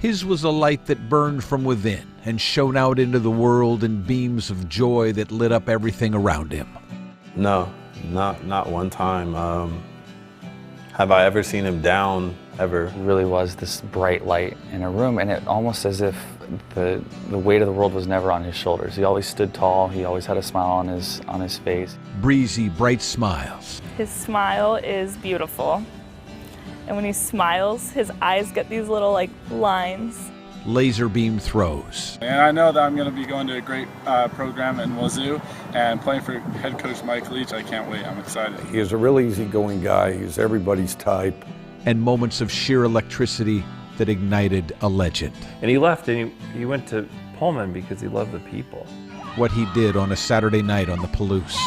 His was a light that burned from within and shone out into the world in beams of joy that lit up everything around him. No, not one time. Have I ever seen him down, ever? It really was this bright light in a room, and it almost as if the weight of the world was never on his shoulders. He always stood tall, he always had a smile on his face. Breezy, bright smiles. His smile is beautiful. And when he smiles, his eyes get these little lines. Laser beam throws. And I know that I'm going to be going to a great program in Wazoo and playing for head coach Mike Leach. I can't wait. I'm excited. He is a real easygoing guy. He's everybody's type. And moments of sheer electricity that ignited a legend. And he left and he went to Pullman because he loved the people. What he did on a Saturday night on the Palouse.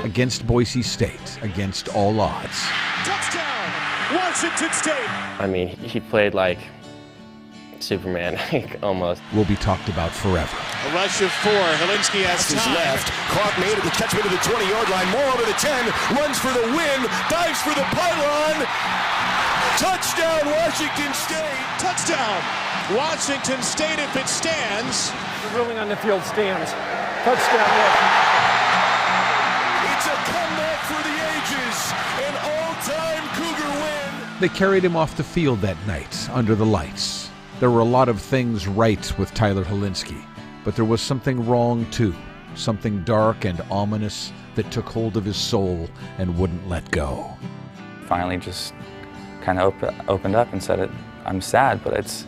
Against Boise State, against all odds. Touchdown, Washington State. I mean, he played like Superman, almost. Will be talked about forever. A rush of 4. Hilinski has his left. Caught, made at the catchment of the 20-yard line. More over the 10. Runs for the win. Dives for the pylon. Touchdown, Washington State. Touchdown, Washington State if it stands. The ruling on the field stands. Touchdown, Washington. It's a comeback for the ages. An all-time Cougar win. They carried him off the field that night, under the lights. There were a lot of things right with Tyler Hilinski, but there was something wrong too. Something dark and ominous that took hold of his soul and wouldn't let go. Finally just kind of opened up and said, I'm sad, but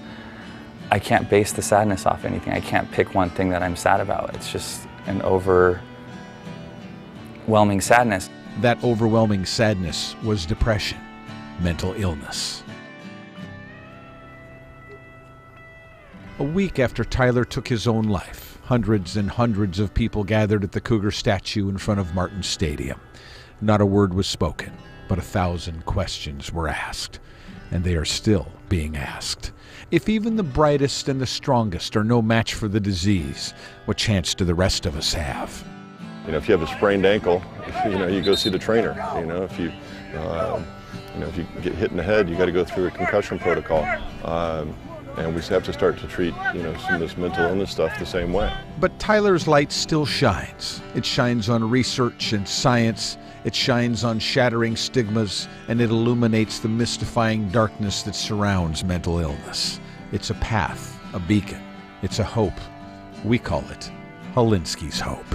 I can't base the sadness off anything. I can't pick one thing that I'm sad about. It's just an overwhelming sadness. That overwhelming sadness was depression, mental illness. A week after Tyler took his own life, hundreds and hundreds of people gathered at the Cougar statue in front of Martin Stadium. Not a word was spoken, but 1,000 questions were asked, and they are still being asked. If even the brightest and the strongest are no match for the disease, what chance do the rest of us have? If you have a sprained ankle, you go see the trainer. If you get hit in the head, you got to go through a concussion protocol. And we have to start to treat, some of this mental illness stuff the same way. But Tyler's light still shines. It shines on research and science. It shines on shattering stigmas, and it illuminates the mystifying darkness that surrounds mental illness. It's a path, a beacon. It's a hope. We call it Hilinski's Hope.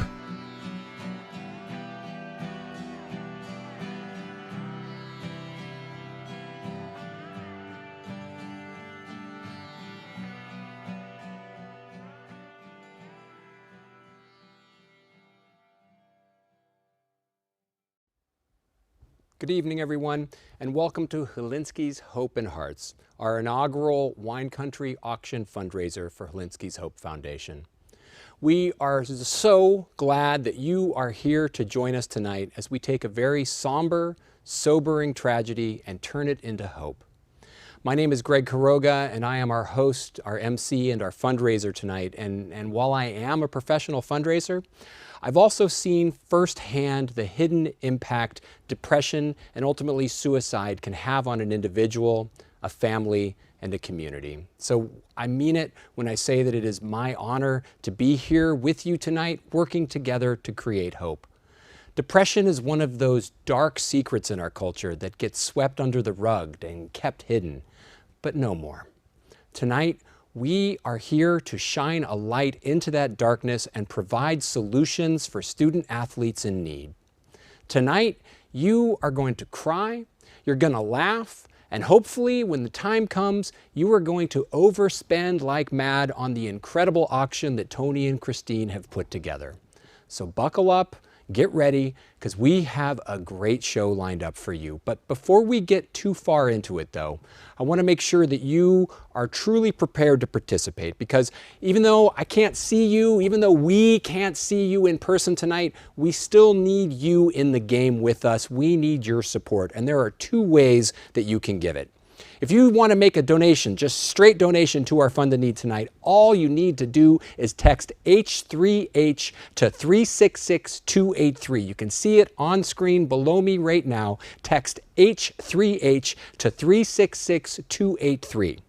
Good evening, everyone, and welcome to Hilinski's Hope and Hearts, our inaugural Wine Country auction fundraiser for Hilinski's Hope Foundation. We are so glad that you are here to join us tonight as we take a very somber, sobering tragedy and turn it into hope. My name is Greg Quiroga, and I am our host, our MC, and our fundraiser tonight. And while I am a professional fundraiser, I've also seen firsthand the hidden impact depression and ultimately suicide can have on an individual, a family, and a community. So I mean it when I say that it is my honor to be here with you tonight, working together to create hope. Depression is one of those dark secrets in our culture that gets swept under the rug and kept hidden, but no more. Tonight, we are here to shine a light into that darkness and provide solutions for student athletes in need. Tonight, you are going to cry, you're going to laugh, and hopefully when the time comes, you are going to overspend like mad on the incredible auction that Tony and Christine have put together. So buckle up, get ready, because we have a great show lined up for you. But before we get too far into it though, I want to make sure that you are truly prepared to participate, because even though I can't see you, even though we can't see you in person tonight, we still need you in the game with us. We need your support, and there are two ways that you can give it. If you want to make a donation, just straight donation to our Fund the Need tonight, all you need to do is text H3H to 366283. You can see it on screen below me right now. Text H3H to 366283.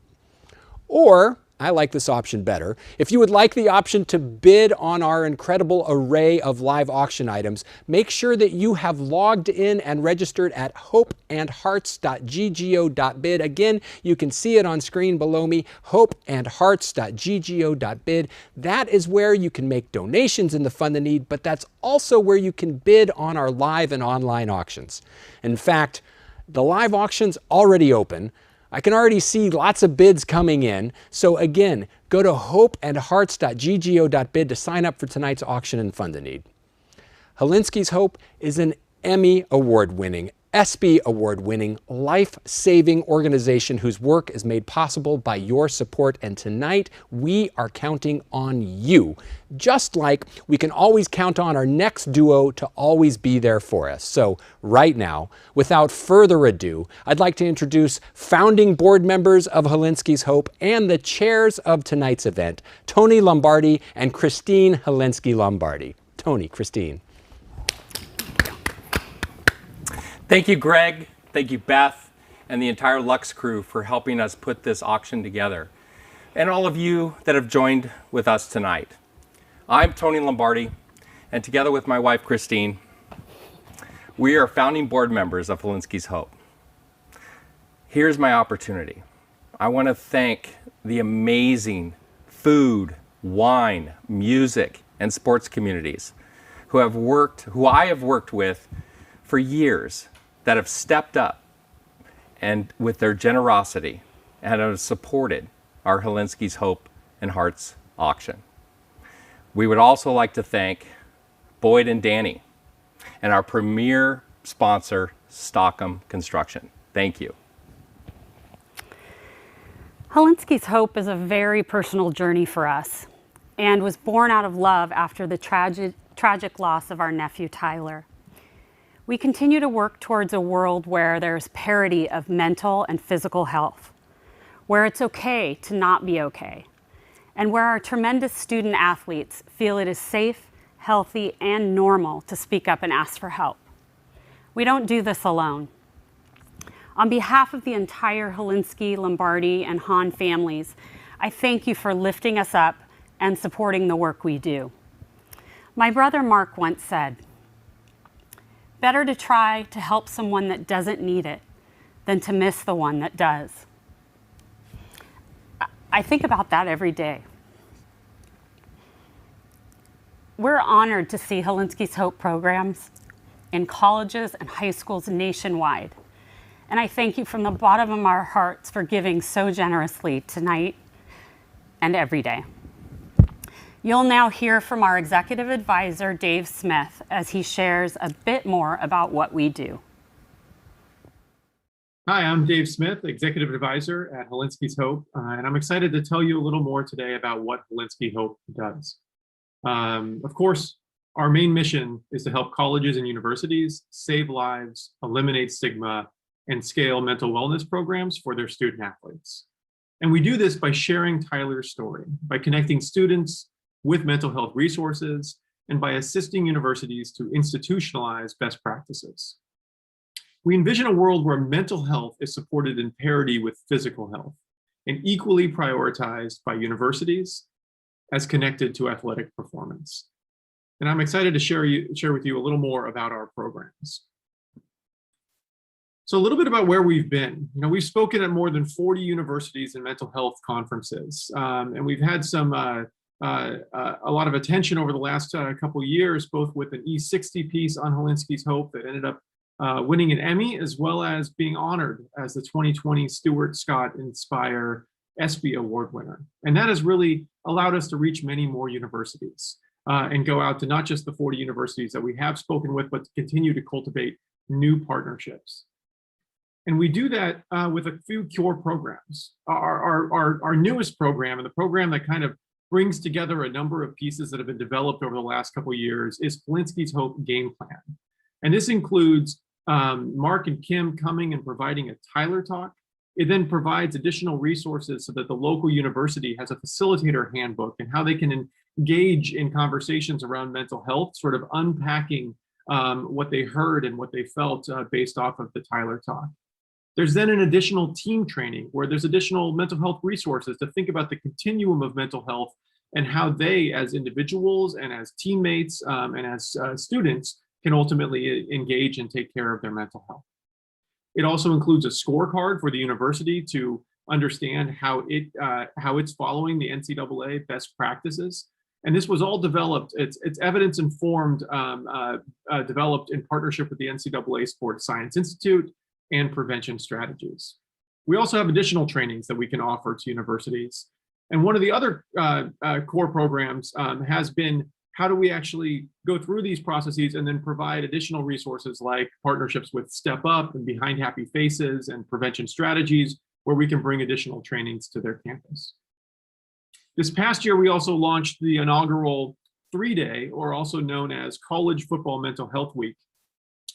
Or, I like this option better, if you would like the option to bid on our incredible array of live auction items, make sure that you have logged in and registered at hopeandhearts.ggo.bid. Again, you can see it on screen below me, hopeandhearts.ggo.bid. That is where you can make donations in the Fund the Need, but that's also where you can bid on our live and online auctions. In fact, the live auction's already open. I can already see lots of bids coming in. So again, go to hopeandhearts.ggo.bid to sign up for tonight's auction and Fund the Need. Hilinski's Hope is an Emmy award-winning, ESPY award-winning, life-saving organization whose work is made possible by your support. And tonight, we are counting on you. Just like we can always count on our next duo to always be there for us. So right now, without further ado, I'd like to introduce founding board members of Hilinski's Hope and the chairs of tonight's event, Tony Lombardi and Christine Hilinski Lombardi. Tony, Christine. Thank you, Greg. Thank you, Beth, and the entire Lux crew for helping us put this auction together. And all of you that have joined with us tonight. I'm Tony Lombardi, and together with my wife, Christine, we are founding board members of Hilinski's Hope. Here's my opportunity. I want to thank the amazing food, wine, music, and sports communities who I have worked with for years, that have stepped up and with their generosity and have supported our Hilinski's Hope and Hearts auction. We would also like to thank Boyd and Danny and our premier sponsor, Stockham Construction. Thank you. Hilinski's Hope is a very personal journey for us and was born out of love after the tragic loss of our nephew, Tyler. We continue to work towards a world where there's parity of mental and physical health, where it's okay to not be okay, and where our tremendous student athletes feel it is safe, healthy, and normal to speak up and ask for help. We don't do this alone. On behalf of the entire Hilinski, Lombardi, and Hahn families, I thank you for lifting us up and supporting the work we do. My brother Mark once said, "Better to try to help someone that doesn't need it than to miss the one that does." I think about that every day. We're honored to see Hilinski's Hope programs in colleges and high schools nationwide. And I thank you from the bottom of our hearts for giving so generously tonight and every day. You'll now hear from our executive advisor, Dave Smith, as he shares a bit more about what we do. Hi, I'm Dave Smith, executive advisor at Hilinski's Hope, and I'm excited to tell you a little more today about what Hilinski Hope does. Of course, our main mission is to help colleges and universities save lives, eliminate stigma, and scale mental wellness programs for their student athletes. And we do this by sharing Tyler's story, by connecting students with mental health resources, and by assisting universities to institutionalize best practices. We envision a world where mental health is supported in parity with physical health and equally prioritized by universities as connected to athletic performance. And I'm excited to share with you a little more about our programs. So a little bit about where we've been. We've spoken at more than 40 universities and mental health conferences, and we've had a lot of attention over the last couple of years, both with an E60 piece on Hilinski's Hope that ended up winning an Emmy, as well as being honored as the 2020 Stuart Scott Inspire ESPY Award winner. And that has really allowed us to reach many more universities and go out to not just the 40 universities that we have spoken with, but to continue to cultivate new partnerships. And we do that with a few core programs. Our newest program, and the program that kind of brings together a number of pieces that have been developed over the last couple of years, is Hilinski's Hope Game Plan. And this includes Mark and Kim coming and providing a Tyler Talk. It then provides additional resources so that the local university has a facilitator handbook and how they can engage in conversations around mental health, sort of unpacking what they heard and what they felt based off of the Tyler talk. There's then an additional team training where there's additional mental health resources to think about the continuum of mental health and how they, as individuals and as teammates and as students, can ultimately engage and take care of their mental health. It also includes a scorecard for the university to understand how it's following the NCAA best practices. And this was all developed, it's evidence-informed, developed in partnership with the NCAA Sports Science Institute and Prevention Strategies. We also have additional trainings that we can offer to universities. And one of the other core programs has been, how do we actually go through these processes and then provide additional resources like partnerships with Step Up and Behind Happy Faces and Prevention Strategies, where we can bring additional trainings to their campus. This past year, we also launched the inaugural 3-day, or also known as College Football Mental Health Week.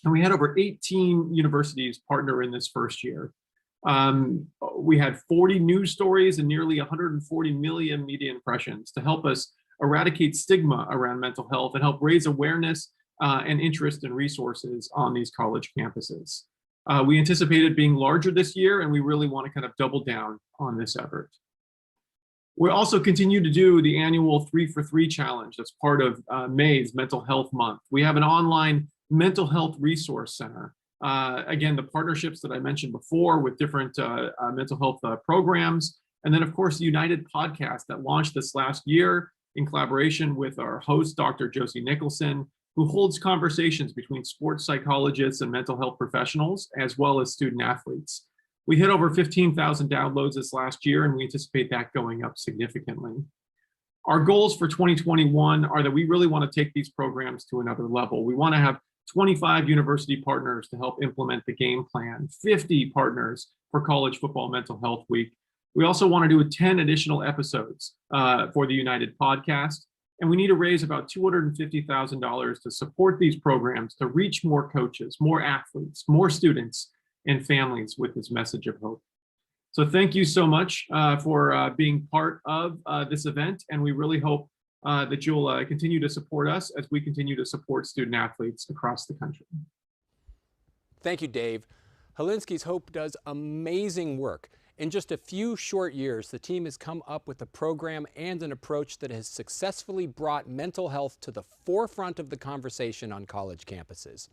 And we had over 18 universities partner in this first year. We had 40 news stories and nearly 140 million media impressions to help us eradicate stigma around mental health and help raise awareness and interest and resources on these college campuses. We anticipated being larger this year, and we really want to kind of double down on this effort. We also continue to do the annual 3 for 3 challenge. That's part of May's Mental Health Month. We have an online mental health resource center. Again, the partnerships that I mentioned before with different mental health programs. And then, of course, the United podcast that launched this last year in collaboration with our host, Dr. Josie Nicholson, who holds conversations between sports psychologists and mental health professionals, as well as student athletes. We hit over 15,000 downloads this last year, and we anticipate that going up significantly. Our goals for 2021 are that we really want to take these programs to another level. We want to have 25 university partners to help implement the game plan, 50 partners for College Football Mental Health Week. We also want to do 10 additional episodes for the United podcast, and we need to raise about $250,000 to support these programs to reach more coaches, more athletes, more students, and families with this message of hope. So thank you so much for being part of this event, and we really hope that you'll continue to support us as we continue to support student athletes across the country. Thank you, Dave. Hilinski's Hope does amazing work. In just a few short years, the team has come up with a program and an approach that has successfully brought mental health to the forefront of the conversation on college campuses.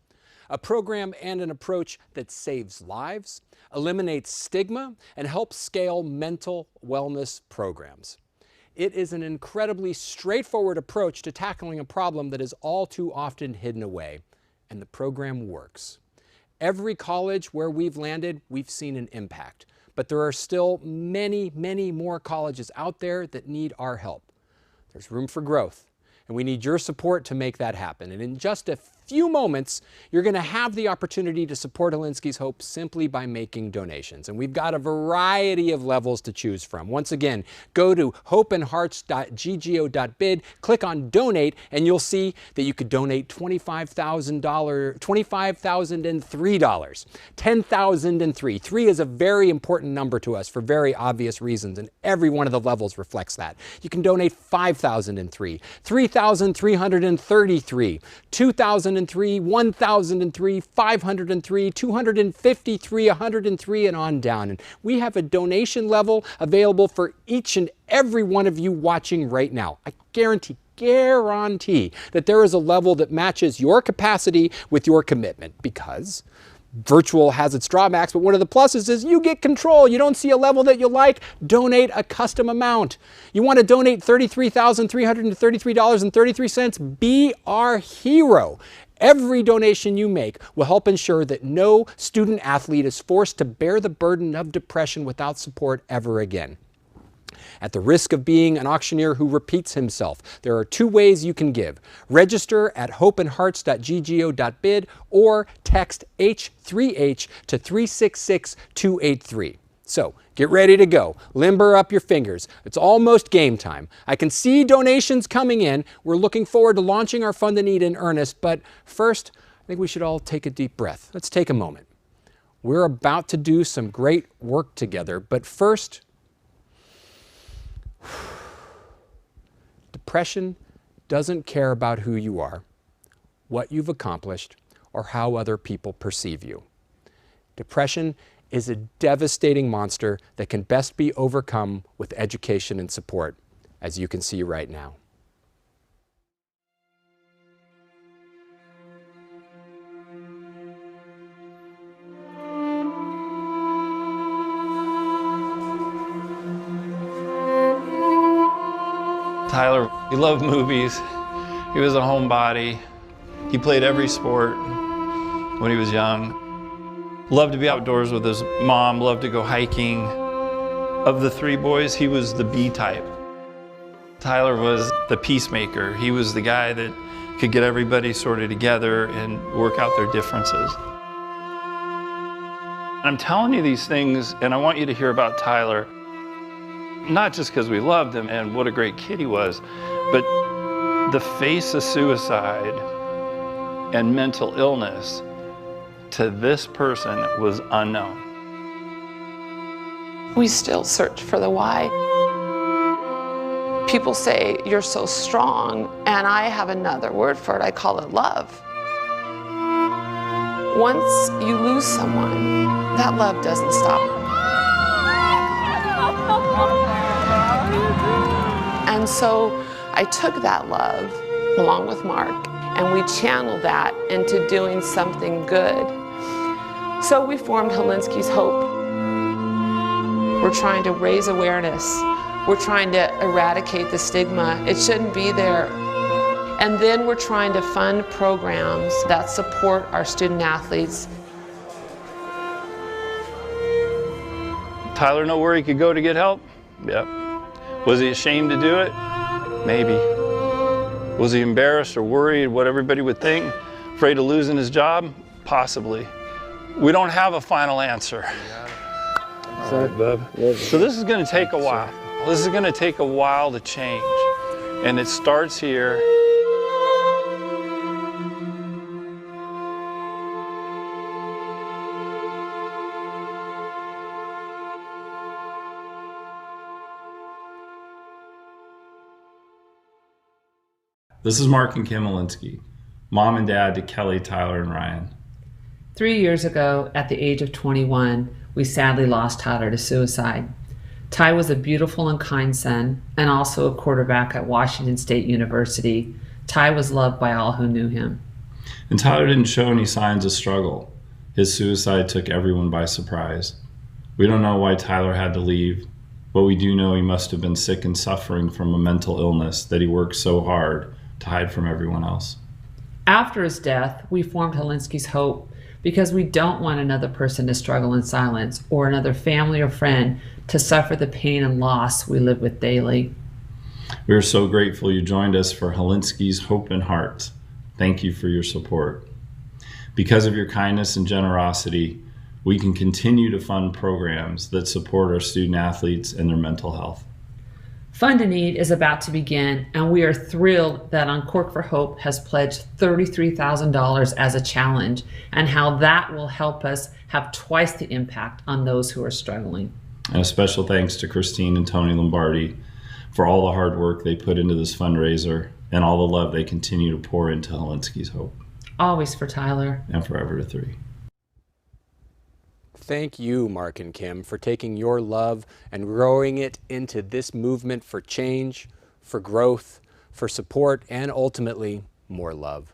A program and an approach that saves lives, eliminates stigma, and helps scale mental wellness programs. It is an incredibly straightforward approach to tackling a problem that is all too often hidden away, and the program works. Every college where we've landed, we've seen an impact, but there are still many, many more colleges out there that need our help. There's room for growth, and we need your support to make that happen. And in just a few moments, you're going to have the opportunity to support Hilinski's Hope simply by making donations. And we've got a variety of levels to choose from. Once again, go to hopeandhearts.ggo.bid, click on donate, and you'll see that you could donate $25,003, $10,003. 3 is a very important number to us for very obvious reasons, and every one of the levels reflects that. You can donate $5,003, $3,333, $2,003, $1,003, $503, $253, $103, and on down. And we have a donation level available for each and every one of you watching right now. I guarantee that there is a level that matches your capacity with your commitment, because virtual has its drawbacks, but one of the pluses is you get control. You don't see a level that you like, donate a custom amount. You want to donate $33,333.33, be our hero. Every donation you make will help ensure that no student athlete is forced to bear the burden of depression without support ever again. At the risk of being an auctioneer who repeats himself, there are 2 ways you can give. Register at hopeandhearts.ggo.bid or text H3H to 366-283. So get ready to go. Limber up your fingers. It's almost game time. I can see donations coming in. We're looking forward to launching our Fund the Need in earnest. But first, I think we should all take a deep breath. Let's take a moment. We're about to do some great work together, but first, depression doesn't care about who you are, what you've accomplished, or how other people perceive you. Depression is a devastating monster that can best be overcome with education and support, as you can see right now. Tyler, he loved movies. He was a homebody. He played every sport when he was young. Loved to be outdoors with his mom, loved to go hiking. Of the three boys, he was the B type. Tyler was the peacemaker. He was the guy that could get everybody sort of together and work out their differences. I'm telling you these things, and I want you to hear about Tyler, not just because we loved him and what a great kid he was, but the face of suicide and mental illness to this person was unknown. We still search for the why. People say, you're so strong, and I have another word for it. I call it love. Once you lose someone, that love doesn't stop. And so I took that love, along with Mark, and we channeled that into doing something good. So we formed Hilinski's Hope. We're trying to raise awareness. We're trying to eradicate the stigma. It shouldn't be there. And then we're trying to fund programs that support our student athletes. Tyler know where he could go to get help? Yep. Was he ashamed to do it? Maybe. Was he embarrassed or worried what everybody would think? Afraid of losing his job? Possibly. We don't have a final answer. All right, bub. So this is going to take a while. This is going to take a while to change. And it starts here. This is Mark and Kim Hilinski, mom and dad to Kelly, Tyler, and Ryan. 3 years ago, at the age of 21, we sadly lost Tyler to suicide. Ty was a beautiful and kind son, and also a quarterback at Washington State University. Ty was loved by all who knew him. And Tyler didn't show any signs of struggle. His suicide took everyone by surprise. We don't know why Tyler had to leave, but we do know he must have been sick and suffering from a mental illness that he worked so hard to hide from everyone else. After his death, we formed Hilinski's Hope because we don't want another person to struggle in silence or another family or friend to suffer the pain and loss we live with daily. We are so grateful you joined us for Hilinski's Hope and Heart. Thank you for your support. Because of your kindness and generosity, we can continue to fund programs that support our student athletes and their mental health. Fund a Need is about to begin, and we are thrilled that Uncork for Hope has pledged $33,000 as a challenge, and how that will help us have twice the impact on those who are struggling. And a special thanks to Christine and Tony Lombardi for all the hard work they put into this fundraiser and all the love they continue to pour into Hilinski's Hope. Always for Tyler. And forever to 3. Thank you, Mark and Kim, for taking your love and growing it into this movement for change, for growth, for support, and ultimately, more love.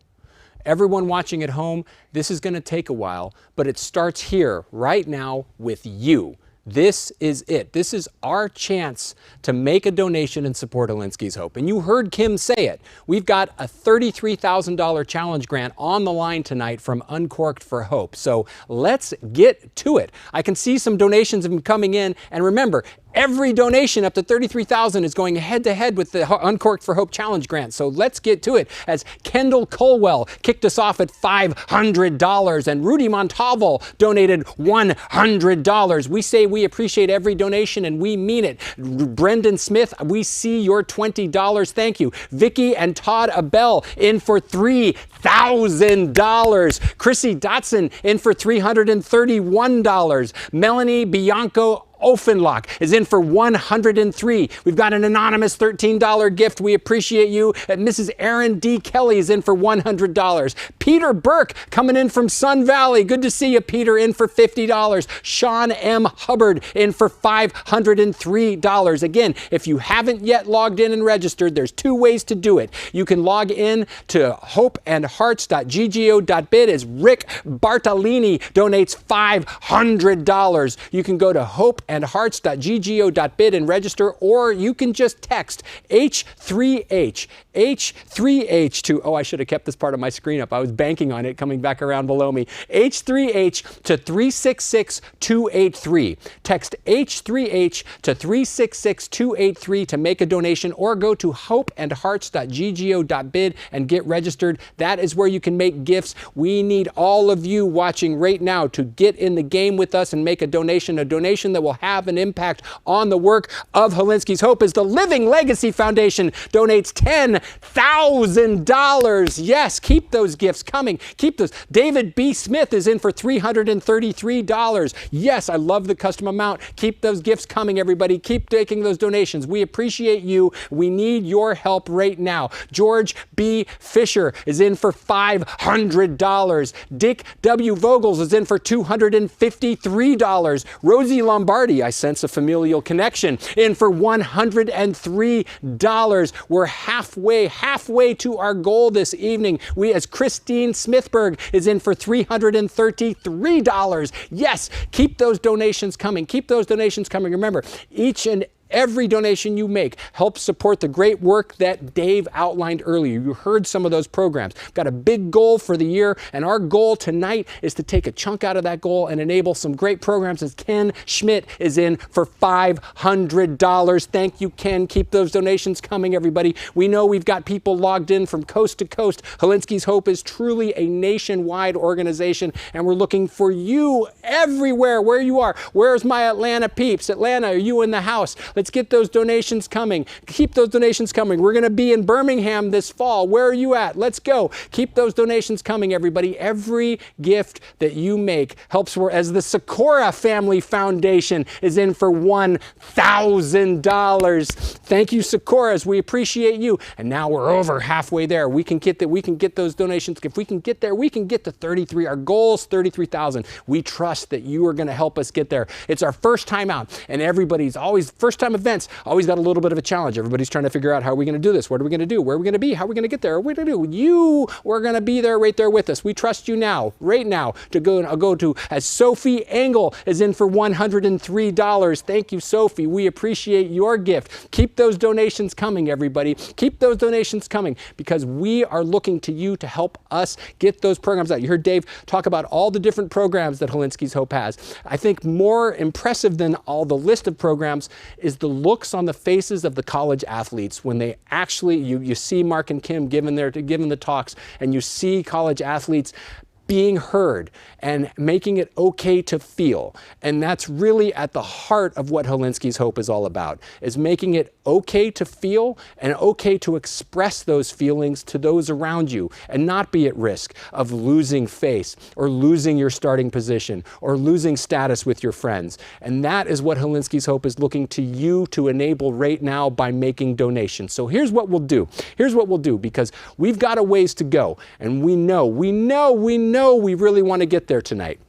Everyone watching at home, this is going to take a while, but it starts here, right now, with you. This is it. This is our chance to make a donation and support Hilinski's Hope. And you heard Kim say it. We've got a $33,000 challenge grant on the line tonight from Uncorked for Hope. So let's get to it. I can see some donations have been coming in. And remember, Every donation up to $33,000 is going head to head with the Uncorked for Hope Challenge grant. So let's get to it, as Kendall Colwell kicked us off at $500 and Rudy Montalvo donated $100. We say we appreciate every donation and we mean it. Brendan Smith, we see your $20. Thank you. Vicky and Todd Abell in for $3,000. Chrissy Dotson in for $331. Melanie Bianco Offenlock is in for $103. We've got an anonymous $13 gift. We appreciate you. And Mrs. Erin D. Kelly is in for $100. Peter Burke coming in from Sun Valley. Good to see you, Peter, in for $50. Sean M. Hubbard in for $503. Again, if you haven't yet logged in and registered, there's two ways to do it. You can log in to hopeandhearts.ggo.bid as Rick Bartolini donates $500. You can go to hopeandhearts.ggo.bid and register, or you can just text H3H to, oh, I should have kept this part of my screen up. I was banking on it coming back around below me. H3H to 366-283. Text H3H to 366-283 to make a donation, or go to hopeandhearts.ggo.bid and get registered. That is where you can make gifts. We need all of you watching right now to get in the game with us and make a donation that will have an impact on the work of Hilinski's Hope, as the Living Legacy Foundation donates $10,000. Yes, keep those gifts coming. Keep those. David B. Smith is in for $333. Yes, I love the custom amount. Keep those gifts coming, everybody. Keep taking those donations. We appreciate you. We need your help right now. George B. Fisher is in for $500. Dick W. Vogels is in for $253. Rosie Lombardi, I sense a familial connection, in for $103. We're halfway to our goal this evening. We, as Christine Smithberg, is in for $333. Yes, keep those donations coming. Keep those donations coming. Remember, each and every donation you make helps support the great work that Dave outlined earlier. You heard some of those programs. We've got a big goal for the year, and our goal tonight is to take a chunk out of that goal and enable some great programs, as Ken Schmidt is in for $500. Thank you, Ken. Keep those donations coming, everybody. We know we've got people logged in from coast to coast. Hilinski's Hope is truly a nationwide organization, and we're looking for you everywhere where you are. Where's my Atlanta peeps? Atlanta, are you in the house? Let's get those donations coming. Keep those donations coming. We're going to be in Birmingham this fall. Where are you at? Let's go. Keep those donations coming, everybody. Every gift that you make helps, as the Sikora Family Foundation is in for $1,000. Thank you, Sikoras. We appreciate you. And now we're over halfway there. We can get those donations. If we can get there, we can get to 33. Our goal is 33,000. We trust that you are going to help us get there. It's our first time out, and everybody's always first time events always got a little bit of a challenge. Everybody's trying to figure out, how are we going to do this? What are we going to do? Where are we going to be? How are we going to get there? What are we going to do? You are going to be there, right there with us. We trust you now, right now, to go to, as Sophie Engel is in for $103. Thank you, Sophie. We appreciate your gift. Keep those donations coming, everybody. Keep those donations coming, because we are looking to you to help us get those programs out. You heard Dave talk about all the different programs that Hilinski's Hope has. I think more impressive than all the list of programs is the looks on the faces of the college athletes when they actually, you see Mark and Kim giving the talks, and you see college athletes being heard and making it okay to feel. And that's really at the heart of what Hilinski's Hope is all about, is making it okay to feel and okay to express those feelings to those around you and not be at risk of losing face or losing your starting position or losing status with your friends. And that is what Hilinski's Hope is looking to you to enable right now by making donations. So here's what we'll do. Here's what we'll do, because we've got a ways to go, and we know we really want to get there tonight.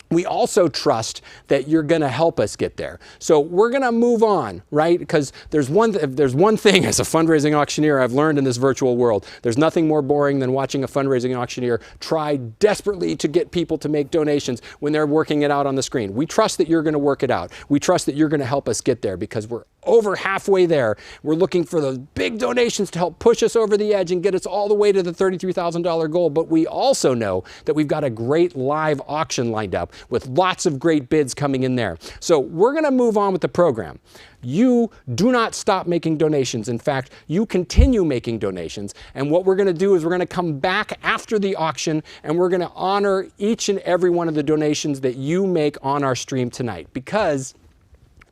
We also trust that you're going to help us get there. So we're going to move on, right? Because there's one thing as a fundraising auctioneer I've learned in this virtual world. There's nothing more boring than watching a fundraising auctioneer try desperately to get people to make donations when they're working it out on the screen. We trust that you're going to work it out. We trust that you're going to help us get there, because we're over halfway there. We're looking for those big donations to help push us over the edge and get us all the way to the $33,000 goal. But we also know that we've got a great live auction lined up with lots of great bids coming in there. So we're going to move on with the program. You do not stop making donations. In fact, you continue making donations. And what we're going to do is we're going to come back after the auction and we're going to honor each and every one of the donations that you make on our stream tonight. Because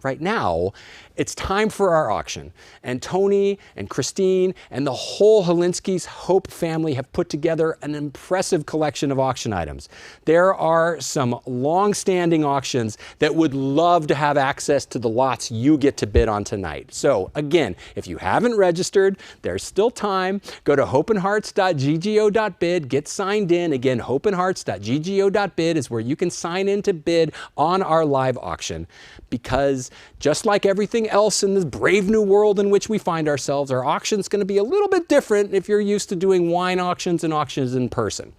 right now, it's time for our auction. And Tony and Christine and the whole Hilinski's Hope family have put together an impressive collection of auction items. There are some long-standing auctions that would love to have access to the lots you get to bid on tonight. So again, if you haven't registered, there's still time. Go to hopeandhearts.ggo.bid, get signed in. Again, hopeandhearts.ggo.bid is where you can sign in to bid on our live auction. Because just like everything else in this brave new world in which we find ourselves, our auction's going to be a little bit different if you're used to doing wine auctions and auctions in person.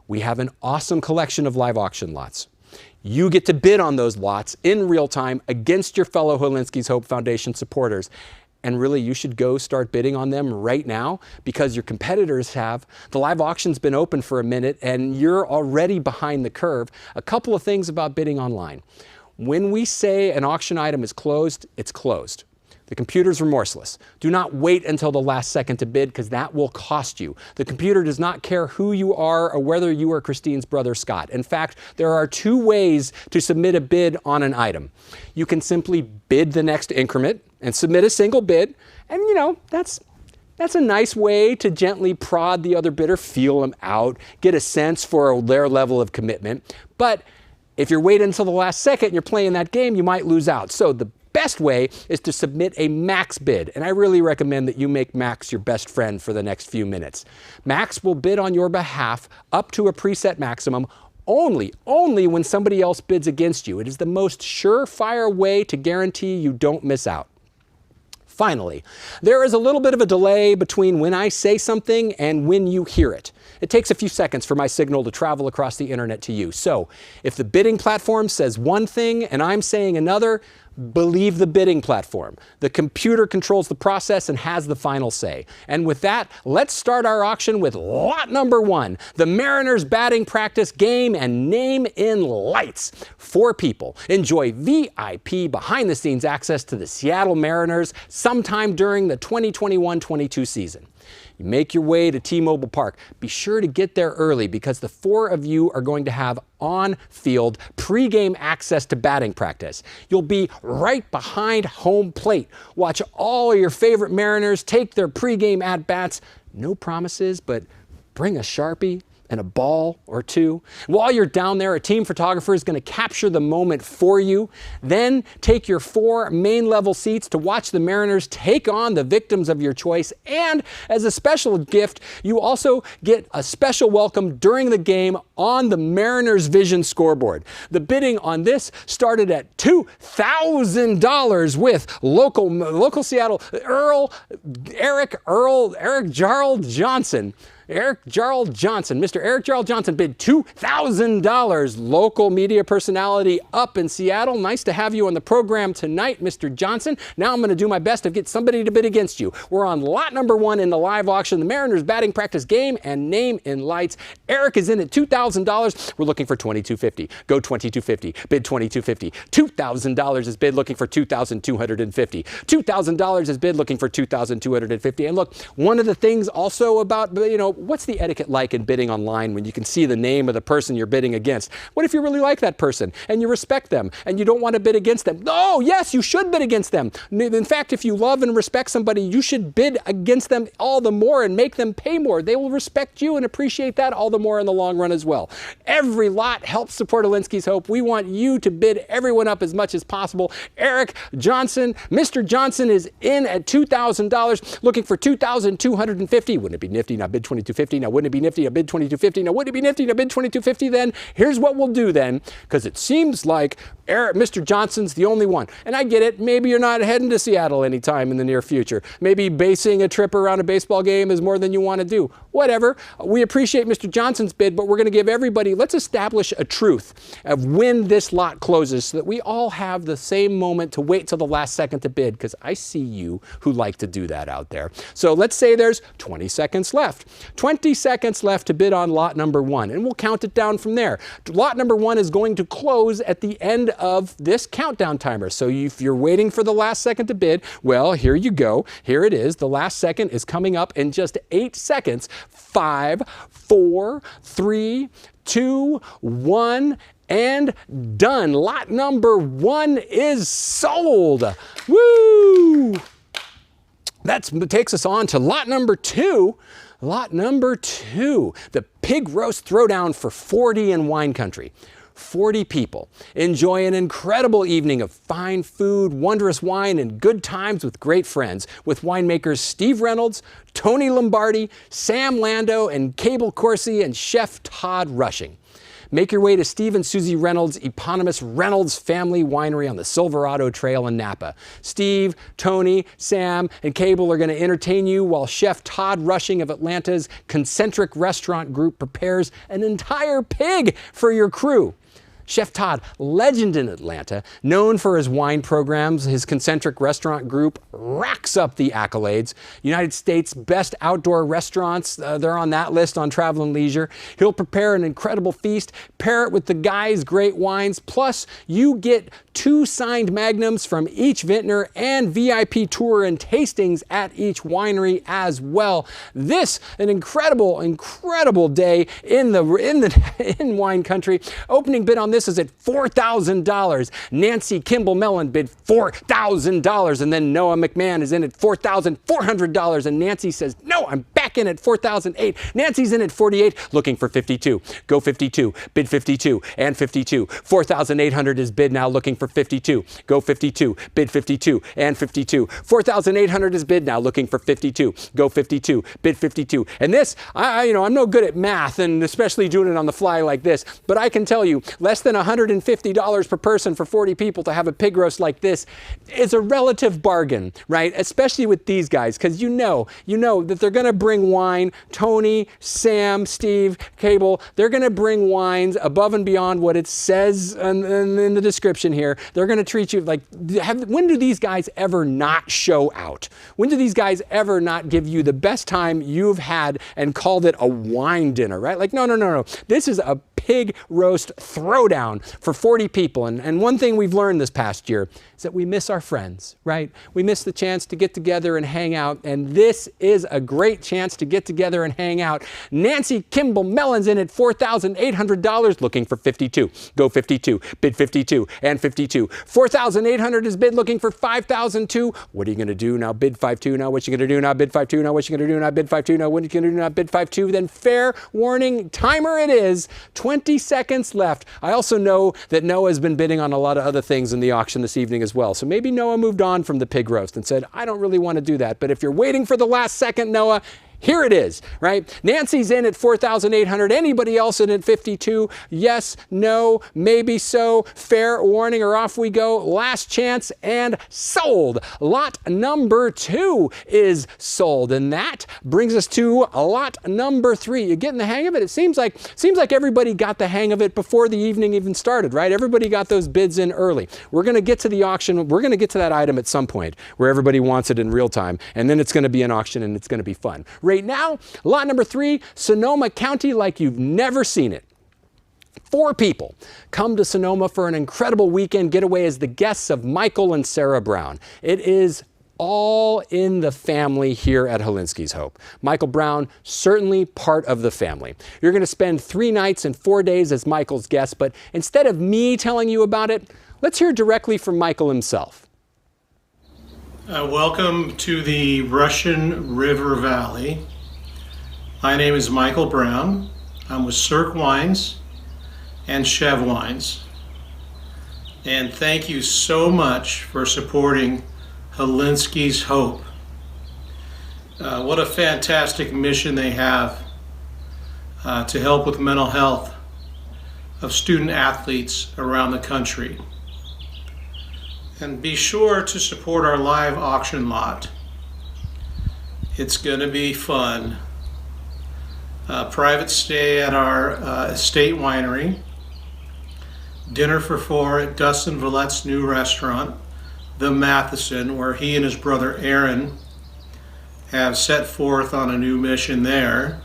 We have an awesome collection of live auction lots. You get to bid on those lots in real time against your fellow Hilinski's Hope Foundation supporters. And really, you should go start bidding on them right now because your competitors have. The live auction's been open for a minute and you're already behind the curve. A couple of things about bidding online. When we say an auction item is closed, it's closed. The computer's remorseless. Do not wait until the last second to bid because that will cost you. The computer does not care who you are or whether you are Christine's brother Scott. In fact, there are 2 ways to submit a bid on an item. You can simply bid the next increment and submit a single bid. And you know, that's a nice way to gently prod the other bidder, feel them out, get a sense for their level of commitment. But if you're waiting until the last second and you're playing that game, you might lose out. So the best way is to submit a max bid. And I really recommend that you make Max your best friend for the next few minutes. Max will bid on your behalf up to a preset maximum only when somebody else bids against you. It is the most surefire way to guarantee you don't miss out. Finally, there is a little bit of a delay between when I say something and when you hear it. It takes a few seconds for my signal to travel across the internet to you. So if the bidding platform says one thing and I'm saying another, believe the bidding platform. The computer controls the process and has the final say. And with that, let's start our auction with lot number 1, the Mariners batting practice game and name in lights. 4 people enjoy VIP behind-the-scenes access to the Seattle Mariners sometime during the 2021-22 season. You make your way to T-Mobile Park. Be sure to get there early because the 4 of you are going to have on-field pregame access to batting practice. You'll be right behind home plate. Watch all of your favorite Mariners take their pregame at-bats. No promises, but bring a Sharpie and a ball or 2. While you're down there, a team photographer is going to capture the moment for you. Then take your 4 main level seats to watch the Mariners take on the victims of your choice. And as a special gift, you also get a special welcome during the game on the Mariners Vision scoreboard. The bidding on this started at $2,000 with local Seattle Eric Jarl Johnson. Mr. Eric Jarl Johnson bid $2,000. Local media personality up in Seattle. Nice to have you on the program tonight, Mr. Johnson. Now I'm going to do my best to get somebody to bid against you. We're on lot number 1 in the live auction, the Mariners batting practice game and name in lights. Eric is in at $2,000. We're looking for $2,250. Go $2,250. Bid $2,250. $2,000 is bid looking for $2,250. $2,000 is bid looking for $2,250. And look, one of the things also about, what's the etiquette like in bidding online when you can see the name of the person you're bidding against? What if you really like that person and you respect them and you don't want to bid against them? Oh, yes, you should bid against them. In fact, if you love and respect somebody, you should bid against them all the more and make them pay more. They will respect you and appreciate that all the more in the long run as well. Every lot helps support Hilinski's Hope. We want you to bid everyone up as much as possible. Eric Johnson, Mr. Johnson is in at $2,000, looking for $2,250. Wouldn't it be nifty? Now bid $2,250. 2250. Now, wouldn't it be nifty to bid 2250? Now, wouldn't it be nifty to bid 2250 then? Here's what we'll do then, because it seems like Mr. Johnson's the only one. And I get it. Maybe you're not heading to Seattle anytime in the near future. Maybe basing a trip around a baseball game is more than you want to do. Whatever. We appreciate Mr. Johnson's bid, but we're going to give everybody, let's establish a truth of when this lot closes so that we all have the same moment to wait till the last second to bid, because I see you who like to do that out there. So let's say there's 20 seconds left. 20 seconds left to bid on lot number 1, and we'll count it down from there. Lot number 1 is going to close at the end of this countdown timer. So if you're waiting for the last second to bid, well, here you go. Here it is. The last second is coming up in just 8 seconds. 5, 4, 3, 2, 1, and done. Lot number 1 is sold. Woo! That takes us on to lot number 2. Lot number 2, the pig roast throwdown for 40 in wine country. 40 people enjoy an incredible evening of fine food, wondrous wine, and good times with great friends with winemakers Steve Reynolds, Tony Lombardi, Sam Lando, and Cable Corsi, and Chef Todd Rushing. Make your way to Steve and Susie Reynolds' eponymous Reynolds Family Winery on the Silverado Trail in Napa. Steve, Tony, Sam, and Cable are going to entertain you while Chef Todd Rushing of Atlanta's Concentric Restaurant Group prepares an entire pig for your crew. Chef Todd, legend in Atlanta, known for his wine programs, his Concentric Restaurant Group racks up the accolades. United States best outdoor restaurants, they're on that list on Travel and Leisure. He'll prepare an incredible feast, pair it with the guy's great wines, plus you get 2 signed magnums from each vintner and VIP tour and tastings at each winery as well. This, an incredible, incredible day in wine country. Opening bid on this is at $4,000. Nancy Kimball Mellon bid $4,000, and then Noah McMahon is in at $4,400, and Nancy says, no, I'm back in at $4,008. Nancy's in at $48, looking for $52. Go $52, bid $52, and $52. $4,800 is bid now, looking for $52. Go $52, bid $52, and $52. $4,800 is bid now, looking for $52. Go $52, bid $52. And this, I'm no good at math, and especially doing it on the fly like this, but I can tell you, less than $150 per person for 40 people to have a pig roast like this is a relative bargain, right? Especially with these guys, because you know that they're going to bring wine. Tony, Sam, Steve, Cable, they're going to bring wines above and beyond what it says in the description here. They're going to treat you like, when do these guys ever not show out? When do these guys ever not give you the best time you've had and called it a wine dinner, right? Like, no. This is a pig roast throwdown for 40 people. And one thing we've learned this past year is that we miss our friends, right? We miss the chance to get together and hang out. And this is a great chance to get together and hang out. Nancy Kimball Mellon's in at $4,800, looking for $52. Go $52, bid $52, and $52. $4,800 is bid, looking for $5,002. What are you going to do now? Bid $52. Now what you going to do now? Bid $52. Now what you going to do now? Bid $52. Now what are you going to do now? Bid $52. Then fair warning, timer it is. 20 seconds left. I also know that Noah's been bidding on a lot of other things in the auction this evening as well. So maybe Noah moved on from the pig roast and said, I don't really want to do that. But if you're waiting for the last second, Noah, here it is, right? Nancy's in at $4,800. Anybody else in at $52? Yes, no, maybe so. Fair warning, or off we go. Last chance and sold. Lot number 2 is sold, and that brings us to lot number 3. You getting the hang of it? It seems like everybody got the hang of it before the evening even started, right? Everybody got those bids in early. We're going to get to the auction. We're going to get to that item at some point where everybody wants it in real time, and then it's going to be an auction and it's going to be fun. Right now, lot number 3, Sonoma County like you've never seen it. 4 people come to Sonoma for an incredible weekend getaway as the guests of Michael and Sarah Brown. It is all in the family here at Hilinski's Hope. Michael Brown, certainly part of the family. You're going to spend 3 nights and 4 days as Michael's guest, but instead of me telling you about it, let's hear directly from Michael himself. Welcome to the Russian River Valley. My name is Michael Brown. I'm with Cirque Wines and Chev Wines. And thank you so much for supporting Hilinski's Hope. What a fantastic mission they have to help with mental health of student athletes around the country. And be sure to support our live auction lot. It's going to be fun. Private stay at our estate winery. Dinner for 4 at Dustin Villette's new restaurant, The Matheson, where he and his brother Aaron have set forth on a new mission there.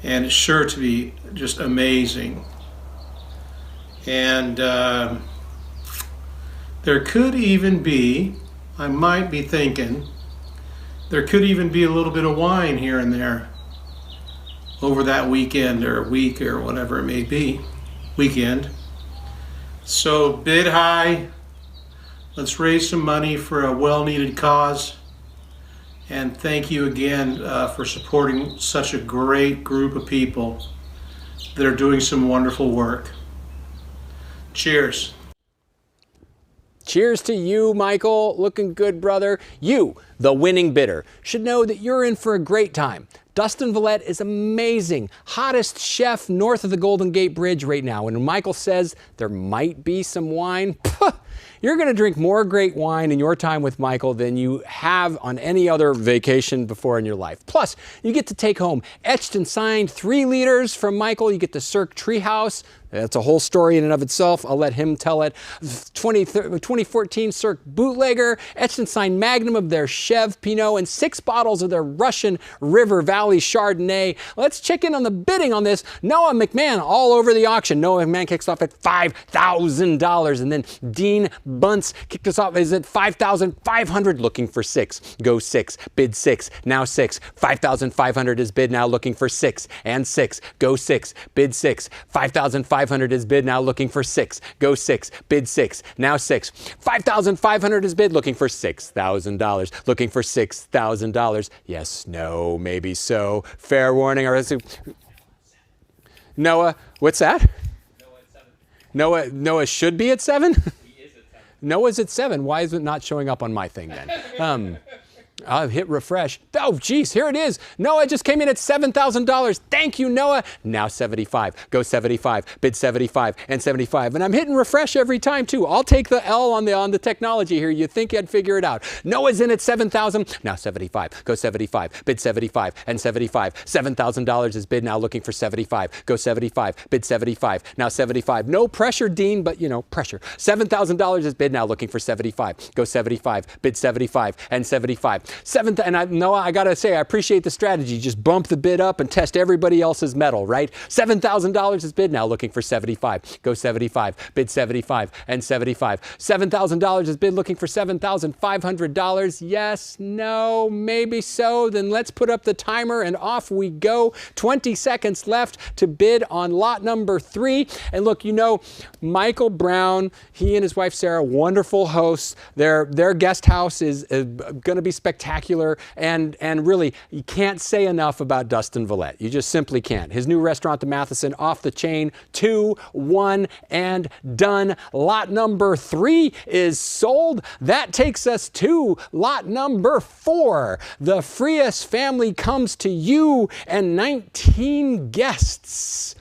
And it's sure to be just amazing. And there could even be, I might be thinking, there could even be a little bit of wine here and there over that weekend or week or whatever it may be. Weekend. So bid high. Let's raise some money for a well-needed cause. And thank you again for supporting such a great group of people that are doing some wonderful work. Cheers. Cheers to you, Michael. Looking good, brother. You, the winning bidder, should know that you're in for a great time. Dustin Villette is amazing. Hottest chef north of the Golden Gate Bridge right now. And when Michael says there might be some wine, you're going to drink more great wine in your time with Michael than you have on any other vacation before in your life. Plus, you get to take home etched and signed 3 liters from Michael. You get the Cirque Treehouse. That's a whole story in and of itself. I'll let him tell it. 2014 Cirque Bootlegger, etched and signed Magnum of their Chev Pinot, and 6 bottles of their Russian River Valley Chardonnay. Let's check in on the bidding on this. Noah McMahon all over the auction. Noah McMahon kicks off at $5,000, and then Dean Bunce kicked us off is at $5,500, looking for 6. Go 6, bid 6, now 6. $5,500 is bid, now looking for 6, and 6. Go 6, bid 6. $5,500 is bid, now looking for 6. Go 6, bid 6, now 6. $5,500 is bid, looking for $6,000. Looking for $6,000. Yes, no, maybe so. Fair warning. Noah, what's that? Noah should be at 7? He is at 7. Noah's at 7. Why is it not showing up on my thing then? I'll hit refresh. Oh, geez, here it is. Noah just came in at $7,000. Thank you, Noah. Now 75. Go 75. Bid 75 and 75. And I'm hitting refresh every time, too. I'll take the L on the technology here. You think I'd figure it out. Noah's in at 7,000. Now 75. Go 75. Bid 75 and 75. $7,000 is bid, now looking for 75. Go 75. Bid 75. Now 75. No pressure, Dean, but, you know, pressure. $7,000 is bid, now looking for 75. Go 75. Bid 75 and 75. Noah, I gotta say, I appreciate the strategy. Just bump the bid up and test everybody else's metal, right? $7,000 is bid, now looking for 75. Go 75, bid 75 and 75. $7,000 is bid, looking for $7,500. Yes, no, maybe so. Then let's put up the timer and off we go. 20 seconds left to bid on lot number 3. And look, you know, Michael Brown, he and his wife Sarah, wonderful hosts. Their guest house is going to be spectacular, and really, you can't say enough about Dustin Villette. You just simply can't. His new restaurant, The Matheson, off the chain. 2, 1, and done. Lot number 3 is sold. That takes us to lot number 4. The Frias family comes to you and 19 guests.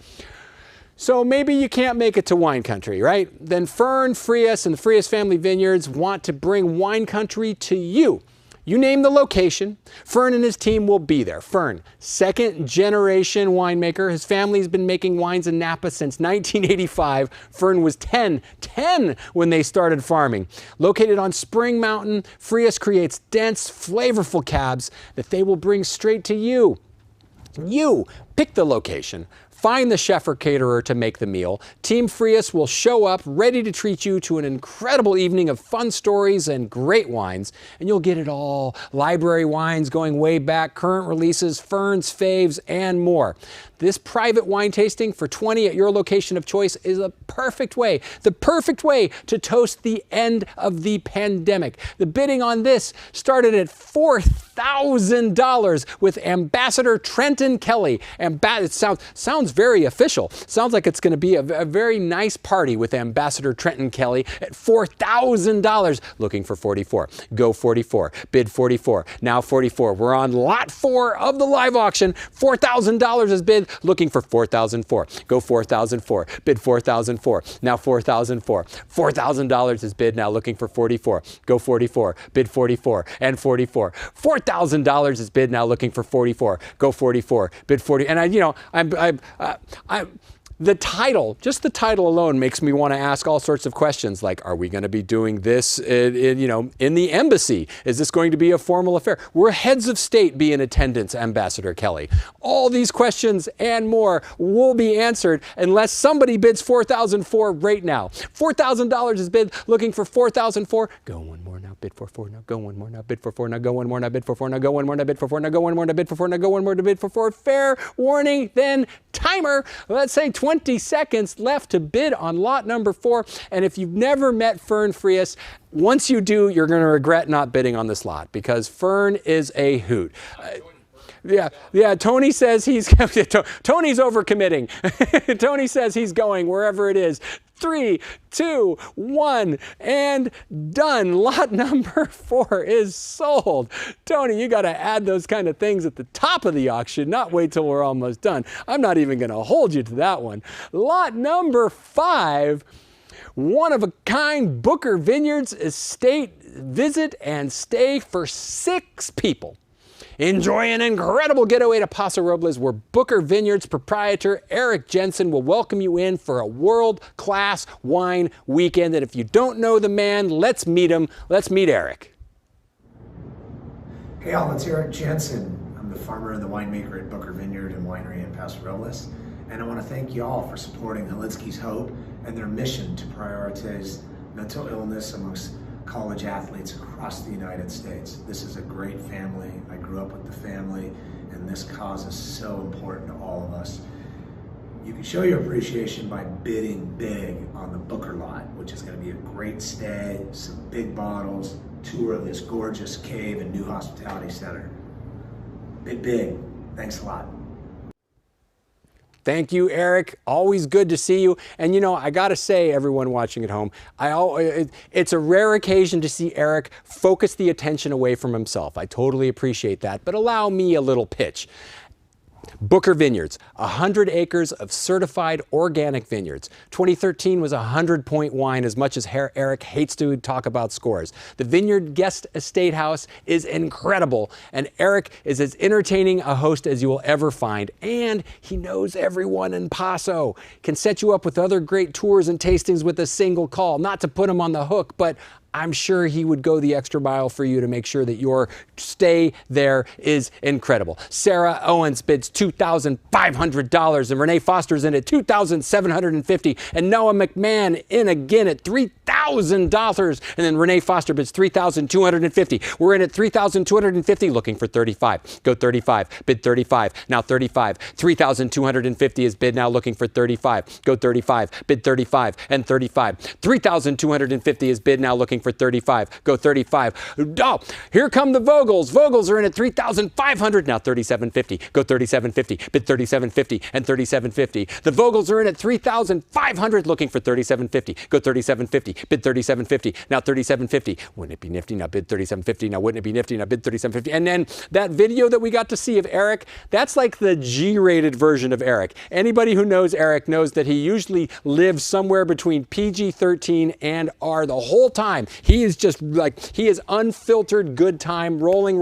So maybe you can't make it to wine country, right? Then Fern Frias and the Frias Family Vineyards want to bring wine country to you. You name the location, Fern and his team will be there. Fern, second-generation winemaker. His family's been making wines in Napa since 1985. Fern was 10 when they started farming. Located on Spring Mountain, Frias creates dense, flavorful cabs that they will bring straight to you. You pick the location. Find the chef or caterer to make the meal. Team Frias will show up ready to treat you to an incredible evening of fun stories and great wines. And you'll get it all. Library wines going way back, current releases, Fern's faves, and more. This private wine tasting for $20 at your location of choice is the perfect way to toast the end of the pandemic. The bidding on this started at $4,000 with Ambassador Trenton Kelly. It sounds very official. Sounds like it's going to be a very nice party with Ambassador Trenton Kelly at $4,000. Looking for 44. Go 44. Bid 44. Now 44. We're on lot 4 of the live auction. $4,000 is bid. looking for 4,004. Go 4,004. Bid 4,004. Now 4,004. $4,000 is bid, now looking for 44. Go 44. Bid 44 and 44. $4,000 is bid, now looking for 44. Go 44. Bid 40. And the title, just the title alone makes me want to ask all sorts of questions like, are we going to be doing this in the embassy? Is this going to be a formal affair? We're heads of state be in attendance, Ambassador Kelly. All these questions and more will be answered unless somebody bids 4,004 right now. $4,000 is bid, looking for 4,004. Go one more now, bid for 4 now, go one more now, bid for 4 now, go one more now, bid for 4 now, go one more now, bid for 4 now, go one more now, bid for 4 now, go one more to bid for 4. Fair warning, then timer. Let's say 20 seconds left to bid on lot number 4. And if you've never met Fern Frias, once you do, you're going to regret not bidding on this lot because Fern is a hoot. Yeah, Tony says he's, Tony's overcommitting. Tony says he's going wherever it is. 3, 2, 1, and done. Lot number 4 is sold. Tony, you got to add those kind of things at the top of the auction, not wait till we're almost done. I'm not even going to hold you to that one. Lot number 5, one-of-a-kind Booker Vineyards estate visit and stay for 6 people. Enjoy an incredible getaway to Paso Robles where Booker Vineyards proprietor Eric Jensen will welcome you in for a world-class wine weekend. And if you don't know the man, let's meet him. Let's meet Eric. Hey all, it's Eric Jensen. I'm the farmer and the winemaker at Booker Vineyard and Winery in Paso Robles. And I want to thank you all for supporting Hilinski's Hope and their mission to prioritize mental illness amongst college athletes across the United States. This is a great family. I grew up with the family, and this cause is so important to all of us. You can show your appreciation by bidding big on the Booker lot, which is going to be a great stay, some big bottles, tour of this gorgeous cave and new hospitality center. Bid big. Thanks a lot. Thank you, Eric. Always good to see you. And I got to say, everyone watching at home, it's a rare occasion to see Eric focus the attention away from himself. I totally appreciate that. But allow me a little pitch. Booker Vineyards, 100 acres of certified organic vineyards. 2013 was a 100-point wine, as much as Eric hates to talk about scores. The Vineyard Guest Estate House is incredible, and Eric is as entertaining a host as you will ever find, and he knows everyone in Paso. Can set you up with other great tours and tastings with a single call. Not to put him on the hook, but I'm sure he would go the extra mile for you to make sure that your stay there is incredible. Sarah Owens bids $2,500, and Renee Foster's in at $2,750, and Noah McMahon in again at $3,000, and then Renee Foster bids $3,250. We're in at $3,250, looking for 35. Go 35. Bid 35. Now 35. $3,250 is bid, now looking for 35. Go 35. Bid 35 and 35. $3,250 is bid, now looking for 35. Go 35. Oh, here come the Vogels. Vogels are in at $3,500. Now 37.50. Go 37.50. Bid 37.50 and 37.50. The Vogels are in at $3,500, looking for 37.50. Go 37.50. Bid 37.50. Now 37.50. Wouldn't it be nifty? Now bid 37.50. Now wouldn't it be nifty? Now bid 37.50. And then that video that we got to see of Eric, that's like the G-rated version of Eric. Anybody who knows Eric knows that he usually lives somewhere between PG-13 and R the whole time. He is just like, he is unfiltered good time, rolling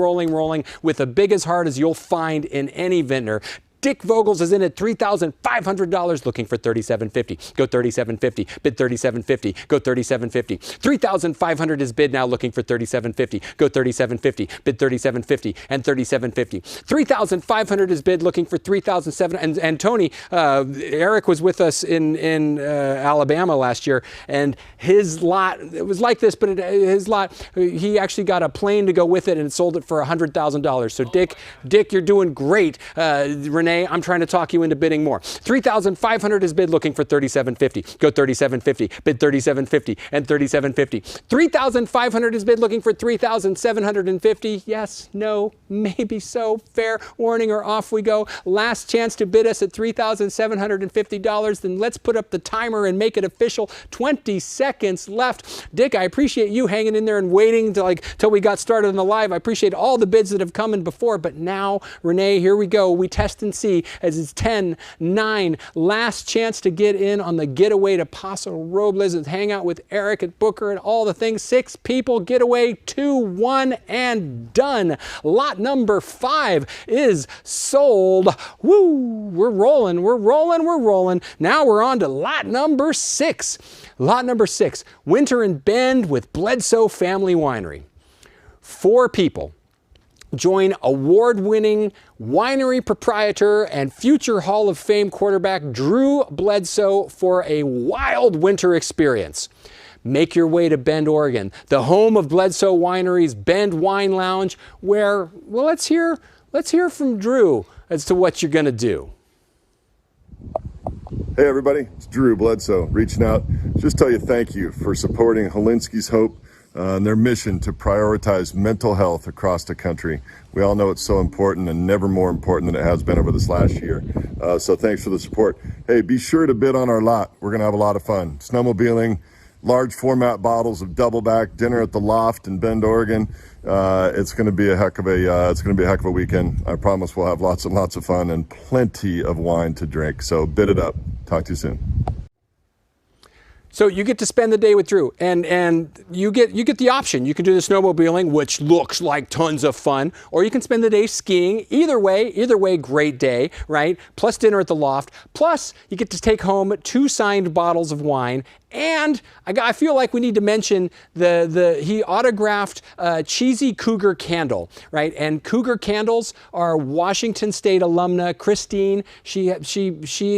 with the biggest heart as you'll find in any vintner. Dick Vogels is in at $3,500, looking for 37.50. Go 37.50. Bid 37.50. Go 37.50. 3,500 is bid, now looking for 37.50. Go 37.50. Bid 37.50 and 37.50. 3,500 is bid, looking for 3,700. And Tony, Eric was with us in Alabama last year, and his lot, it was like this, but his lot, he actually got a plane to go with it and sold it for $100,000. So Dick, you're doing great. Renee, I'm trying to talk you into bidding more. 3,500 is bid, looking for 37.50. Go 37.50. Bid 37.50 and 37.50. 3,500 is bid, looking for 3,750. Yes, no, maybe so. Fair warning, or off we go. Last chance to bid us at $3,750. Then let's put up the timer and make it official. 20 seconds left. Dick, I appreciate you hanging in there and waiting till we got started on the live. I appreciate all the bids that have come in before, but now, Renee, here we go. We test and see as it's 10-9. Last chance to get in on the getaway to Paso Robles and hang out with Eric at Booker and all the things. 6 people, getaway 2-1 and done. Lot number 5 is sold. Woo! We're rolling, we're rolling, we're rolling. Now we're on to lot number 6. Lot number 6, Winter in Bend with Bledsoe Family Winery. 4 people join award-winning winery proprietor and future Hall of Fame quarterback Drew Bledsoe for a wild winter experience. Make your way to Bend, Oregon, the home of Bledsoe Winery's Bend Wine Lounge, where, well, let's hear from Drew as to what you're going to do. Hey everybody, it's Drew Bledsoe reaching out. Just tell you thank you for supporting Hilinski's Hope and their mission to prioritize mental health across the country. We all know it's so important and never more important than it has been over this last year. So thanks for the support. Hey, be sure to bid on our lot. We're going to have a lot of fun. Snowmobiling, large format bottles of Doubleback, dinner at the Loft in Bend, Oregon. It's going to be a heck of a weekend. I promise we'll have lots and lots of fun and plenty of wine to drink. So bid it up. Talk to you soon. So you get to spend the day with Drew, and you get the option. You can do the snowmobiling, which looks like tons of fun, or you can spend the day skiing. Either way, great day, right? Plus dinner at the Loft. Plus you get to take home 2 signed bottles of wine. And I feel like we need to mention he autographed Cheesy Cougar Candle, right? And Cougar Candles are Washington State alumna Christine. She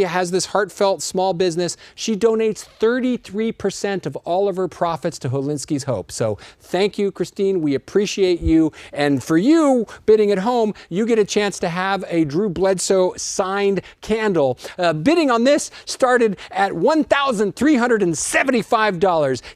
has this heartfelt small business. She donates 33% of all of her profits to Hilinski's Hope. So thank you, Christine. We appreciate you. And for you bidding at home, you get a chance to have a Drew Bledsoe signed candle. Bidding on this started at $1,375.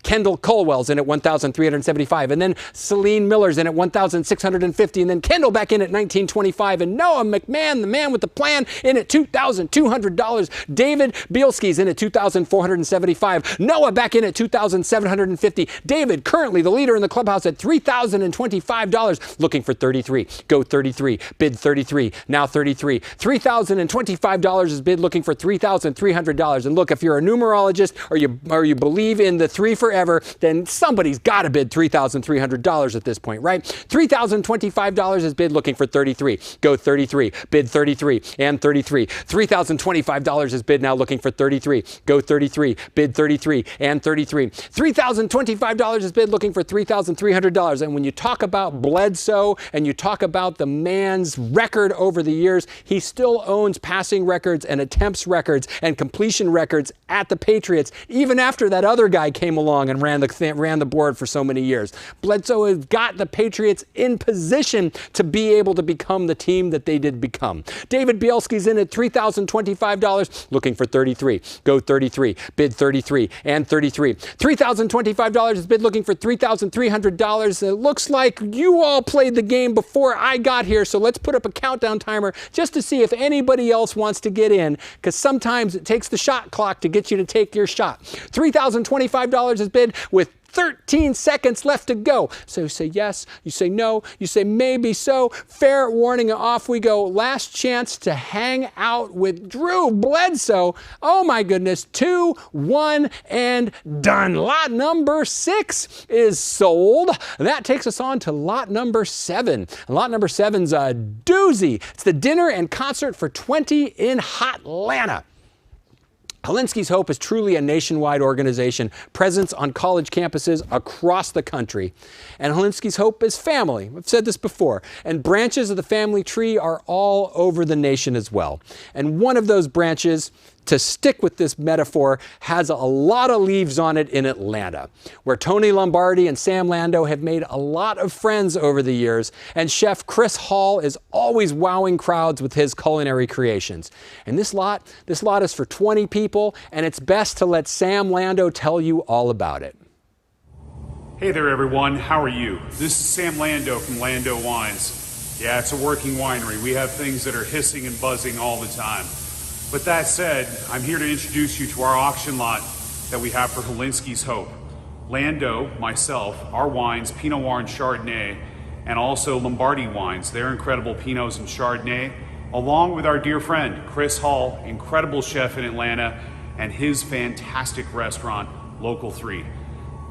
Kendall Colwell's in at $1,375, and then Celine Miller's in at $1,650, and then Kendall back in at $1,925, and Noah McMahon, the man with the plan, in at $2,200. David Bielski's in at $2,475. Noah back in at $2,750. David, currently the leader in the clubhouse, at $3,025, looking for 33. Go 33. Bid 33. Now 33. $3,025 is bid, looking for $3,300. And look, if you're a numerologist or you believe in the 3 forever, then somebody's got to bid $3,300 at this point, right? $3,025 is bid, looking for 33. Go 33. Bid 33 and 33. $3,025 is bid, now looking for 33. Go 33. Bid 33 and 33. $3,025 is bid, looking for $3,300. And when you talk about Bledsoe and you talk about the man's record over the years, he still owns passing records and attempts records and completion records at the Patriots, even after that other guy came along and ran the board for so many years. Bledsoe has got the Patriots in position to be able to become the team that they did become. David Bielski's in at $3,025, looking for 33. Go 33. Bid 33 and 33. $3,025 is bid, looking for $3,300. It looks like you all played the game before I got here, so let's put up a countdown timer just to see if anybody else wants to get in, because sometimes it takes the shot clock to get you to take your shot. $3,025 is bid with 13 seconds left to go. So you say yes, you say no, you say maybe so. Fair warning, off we go. Last chance to hang out with Drew Bledsoe. Oh my goodness, 2, 1, and done. Lot number 6 is sold. That takes us on to lot number 7. Lot number 7's a doozy. It's the dinner and concert for 20 in Hotlanta. Hilinski's Hope is truly a nationwide organization, presence on college campuses across the country. And Hilinski's Hope is family. I've said this before. And branches of the family tree are all over the nation as well. And one of those branches, to stick with this metaphor, has a lot of leaves on it in Atlanta, where Tony Lombardi and Sam Lando have made a lot of friends over the years, and chef Chris Hall is always wowing crowds with his culinary creations. And this lot is for 20 people, and it's best to let Sam Lando tell you all about it. Hey there everyone, how are you? This is Sam Lando from Lando Wines. Yeah, it's a working winery. We have things that are hissing and buzzing all the time. But that said, I'm here to introduce you to our auction lot that we have for Hilinski's Hope. Lando, myself, our wines, Pinot Noir and Chardonnay, and also Lombardi wines. They're incredible Pinots and Chardonnay, along with our dear friend Chris Hall, incredible chef in Atlanta, and his fantastic restaurant, Local 3.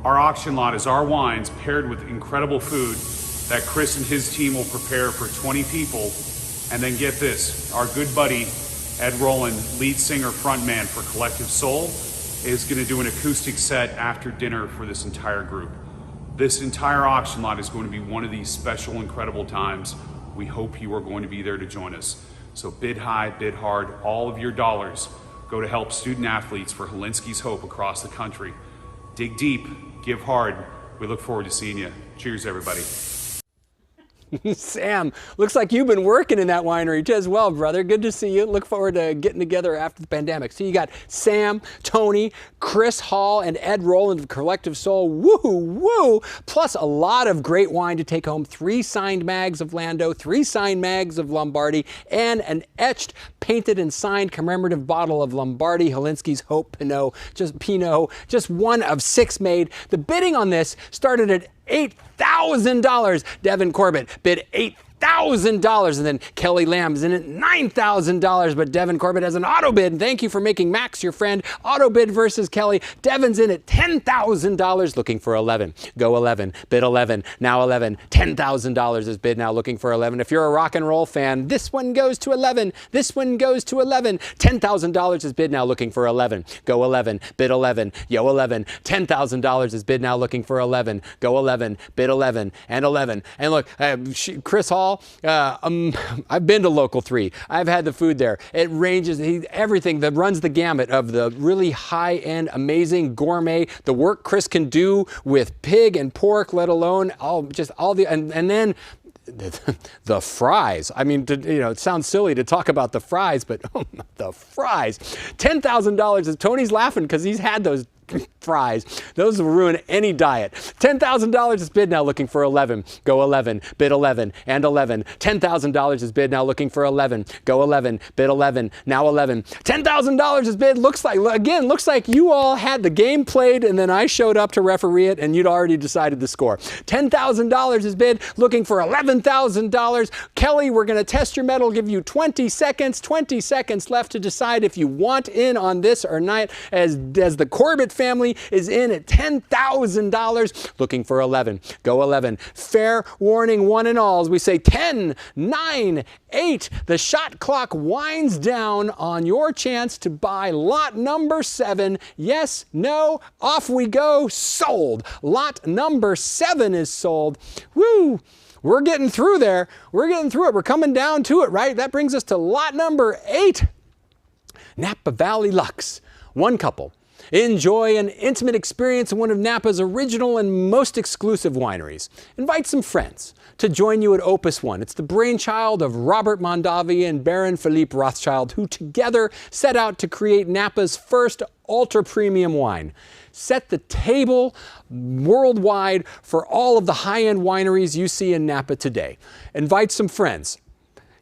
Our auction lot is our wines paired with incredible food that Chris and his team will prepare for 20 people. And then get this, our good buddy, Ed Rowland, lead singer frontman for Collective Soul, is gonna do an acoustic set after dinner for this entire group. This entire auction lot is going to be one of these special, incredible times. We hope you are going to be there to join us. So bid high, bid hard, all of your dollars go to help student athletes for Hilinski's Hope across the country. Dig deep, give hard. We look forward to seeing you. Cheers, everybody. Sam, looks like you've been working in that winery as well, brother. Good to see you. Look forward to getting together after the pandemic. So you got Sam, Tony, Chris Hall, and Ed Rowland of Collective Soul. Woo, woo! Plus a lot of great wine to take home. 3 signed mags of Lando, 3 signed mags of Lombardi, and an etched, painted, and signed commemorative bottle of Lombardi Hilinski's Hope Pinot. Just one of 6 made. The bidding on this started at $8,000. Devin Corbett bid $8,000, and then Kelly Lamb's in at $9,000, but Devin Corbett has an auto bid. Thank you for making Max your friend. Auto bid versus Kelly. Devin's in at $10,000, looking for 11. Go 11, bid 11, now 11. $10,000 is bid now, looking for 11. If you're a rock and roll fan, this one goes to 11. This one goes to 11. $10,000 is bid now, looking for 11. Go 11, bid 11, yo 11. $10,000 is bid now, looking for 11. Go 11, bid 11, and 11. And look, Chris Hall, I've been to Local 3. I've had the food there. It ranges, everything that runs the gamut of the really high-end, amazing gourmet, the work Chris can do with pig and pork, let alone and then the fries. I mean, it sounds silly to talk about the fries, but the fries. $10,000 is, Tony's laughing because he's had those fries. Those will ruin any diet. $10,000 is bid now, looking for 11. Go 11, bid 11, and 11. $10,000 is bid now, looking for 11. Go 11, bid 11, now 11. $10,000 is bid. Looks like you all had the game played and then I showed up to referee it and you'd already decided the score. $10,000 is bid, looking for $11,000. Kelly, we're going to test your mettle, give you 20 seconds. 20 seconds left to decide if you want in on this or not, as the Corbett family is in at $10,000, looking for 11. Go 11. Fair warning, one and all, as we say 10, 9, 8. The shot clock winds down on your chance to buy lot number 7. Yes, no, off we go. Sold. Lot number 7 is sold. Woo! We're getting through there. We're getting through it. We're coming down to it, right? That brings us to lot number 8. Napa Valley Lux. One couple. Enjoy an intimate experience in one of Napa's original and most exclusive wineries. Invite some friends to join you at Opus One. It's the brainchild of Robert Mondavi and Baron Philippe Rothschild, who together set out to create Napa's first ultra-premium wine. Set the table worldwide for all of the high-end wineries you see in Napa today. Invite some friends.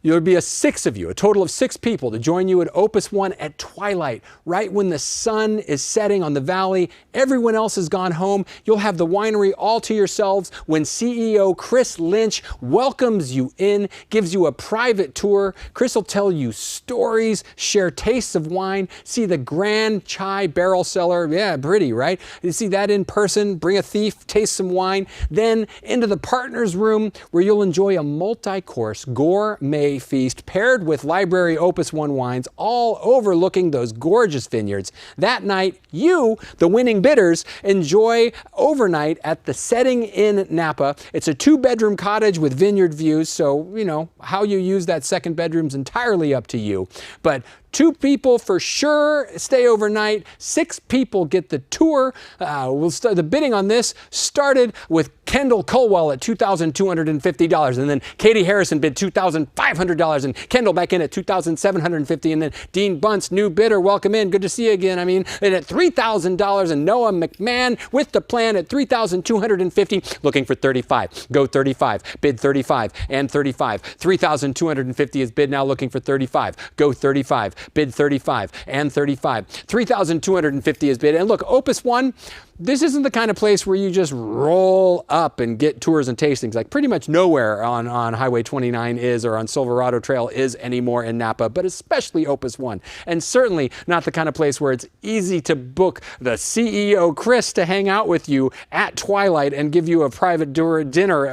There'll be a total of 6 people to join you at Opus One at twilight, right when the sun is setting on the valley. Everyone else has gone home. You'll have the winery all to yourselves when CEO Chris Lynch welcomes you in, gives you a private tour. Chris will tell you stories, share tastes of wine, see the grand chai barrel cellar. Yeah, pretty, right? You see that in person, bring a thief, taste some wine. Then into the partners room where you'll enjoy a multi-course gourmet feast paired with library Opus One wines, all overlooking those gorgeous vineyards. That night, you, the winning bidders, enjoy overnight at the Setting Inn Napa. It's a 2-bedroom cottage with vineyard views, so, how you use that second bedroom's entirely up to you. But 2 people for sure stay overnight. 6 people get the tour. The bidding on this started with Kendall Colwell at $2,250, and then Katie Harrison bid $2,500, and Kendall back in at $2,750, and then Dean Bunce, new bidder, welcome in, good to see you again. And at $3,000, and Noah McMahon with the plan at $3,250, looking for 35. Go 35, bid 35, and 35. $3,250 is bid now, looking for 35. Go 35. Bid 35 and 35. $3,250 is bid. And look, Opus One, This isn't the kind of place where you just roll up and get tours and tastings. Like pretty much nowhere on Highway 29 is, or on Silverado Trail is anymore in Napa, but especially Opus One. And certainly not the kind of place where it's easy to book the CEO Chris to hang out with you at twilight and give you a private dinner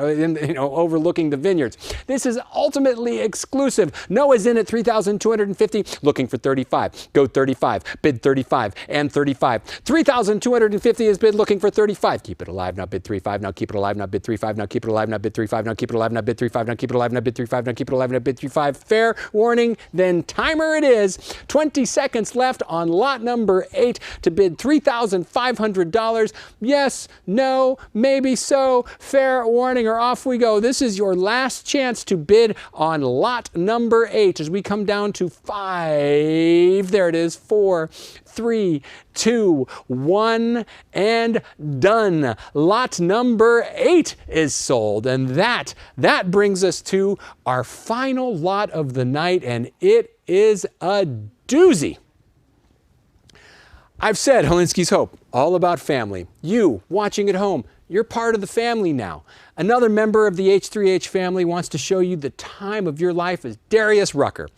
overlooking the vineyards. This is ultimately exclusive. Noah's in at $3,250, looking for 35. Go 35, bid 35 and 35. 3,250 is bid, looking for 35. Keep it alive, now bid 35. Now keep it alive, now bid 35. Now keep it alive, now bid 35. Now keep it alive, now bid 35. Now keep it alive, now bid 35. Now keep it alive, now bid 35. Fair warning, then timer it is. 20 seconds left on lot number 8 to bid $3,500. Yes, no, maybe so. Fair warning, or off we go. This is your last chance to bid on lot number 8 as we come down to 5. There it is. 4, 3, 2, 1, and done. Lot number 8 is sold. And that brings us to our final lot of the night, and it is a doozy. I've said Hilinski's Hope, all about family. You, watching at home, you're part of the family now. Another member of the H3H family wants to show you the time of your life as Darius Rucker.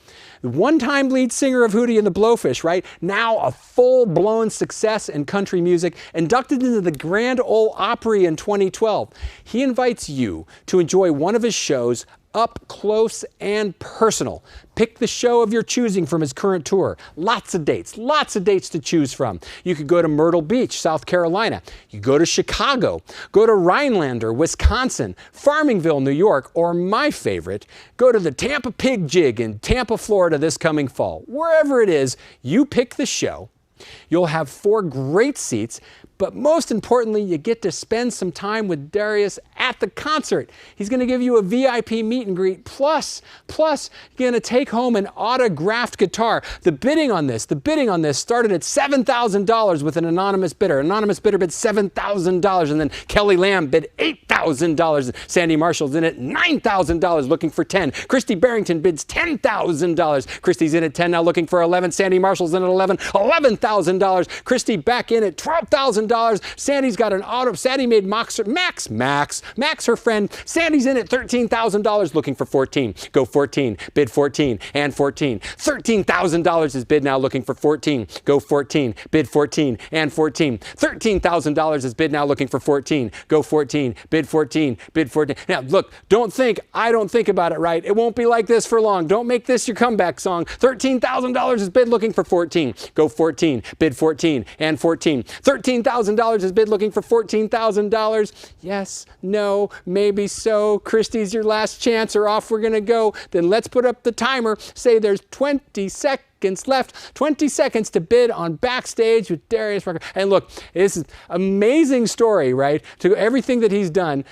The one-time lead singer of Hootie and the Blowfish, right? Now a full-blown success in country music, inducted into the Grand Ole Opry in 2012. He invites you to enjoy one of his shows up close and personal. Pick the show of your choosing from his current tour. Lots of dates to choose from. You could go to Myrtle Beach, South Carolina. You could go to Chicago, go to Rhinelander, Wisconsin, Farmingville, New York, or my favorite, go to the Tampa Pig Jig in Tampa, Florida this coming fall. Wherever it is, you pick the show. You'll have 4 great seats, but most importantly, you get to spend some time with Darius at the concert. He's going to give you a VIP meet and greet, plus you're going to take home an autographed guitar. The bidding on this started at $7,000 with an anonymous bidder. Anonymous bidder bid $7,000, and then Kelly Lamb bid $8,000. Sandy Marshall's in at $9,000, looking for 10. Christy Barrington bids $10,000. Christy's in at 10 now, looking for 11. Sandy Marshall's in at 11. $11,000. Christy back in at $12,000. Sandy's got an auto. Sandy made Max, her friend. Sandy's in at $13,000, looking for 14. Go 14, bid 14 and 14. $13,000 is bid now, looking for 14. Go 14, bid 14 and 14. $13,000 is bid now, looking for 14. Go 14, bid 14, bid 14. Now look, I don't think about it right. It won't be like this for long. Don't make this your comeback song. $13,000 is bid, looking for 14. Go 14, bid 14 and 14. $13,000 is bid, looking for $14,000. Yes, no, maybe so. Christy's your last chance, or off we're going to go. Then let's put up the timer. Say there's 20 seconds left. 20 seconds to bid on Backstage with Darius Rucker. And look, this is an amazing story, right? To everything that he's done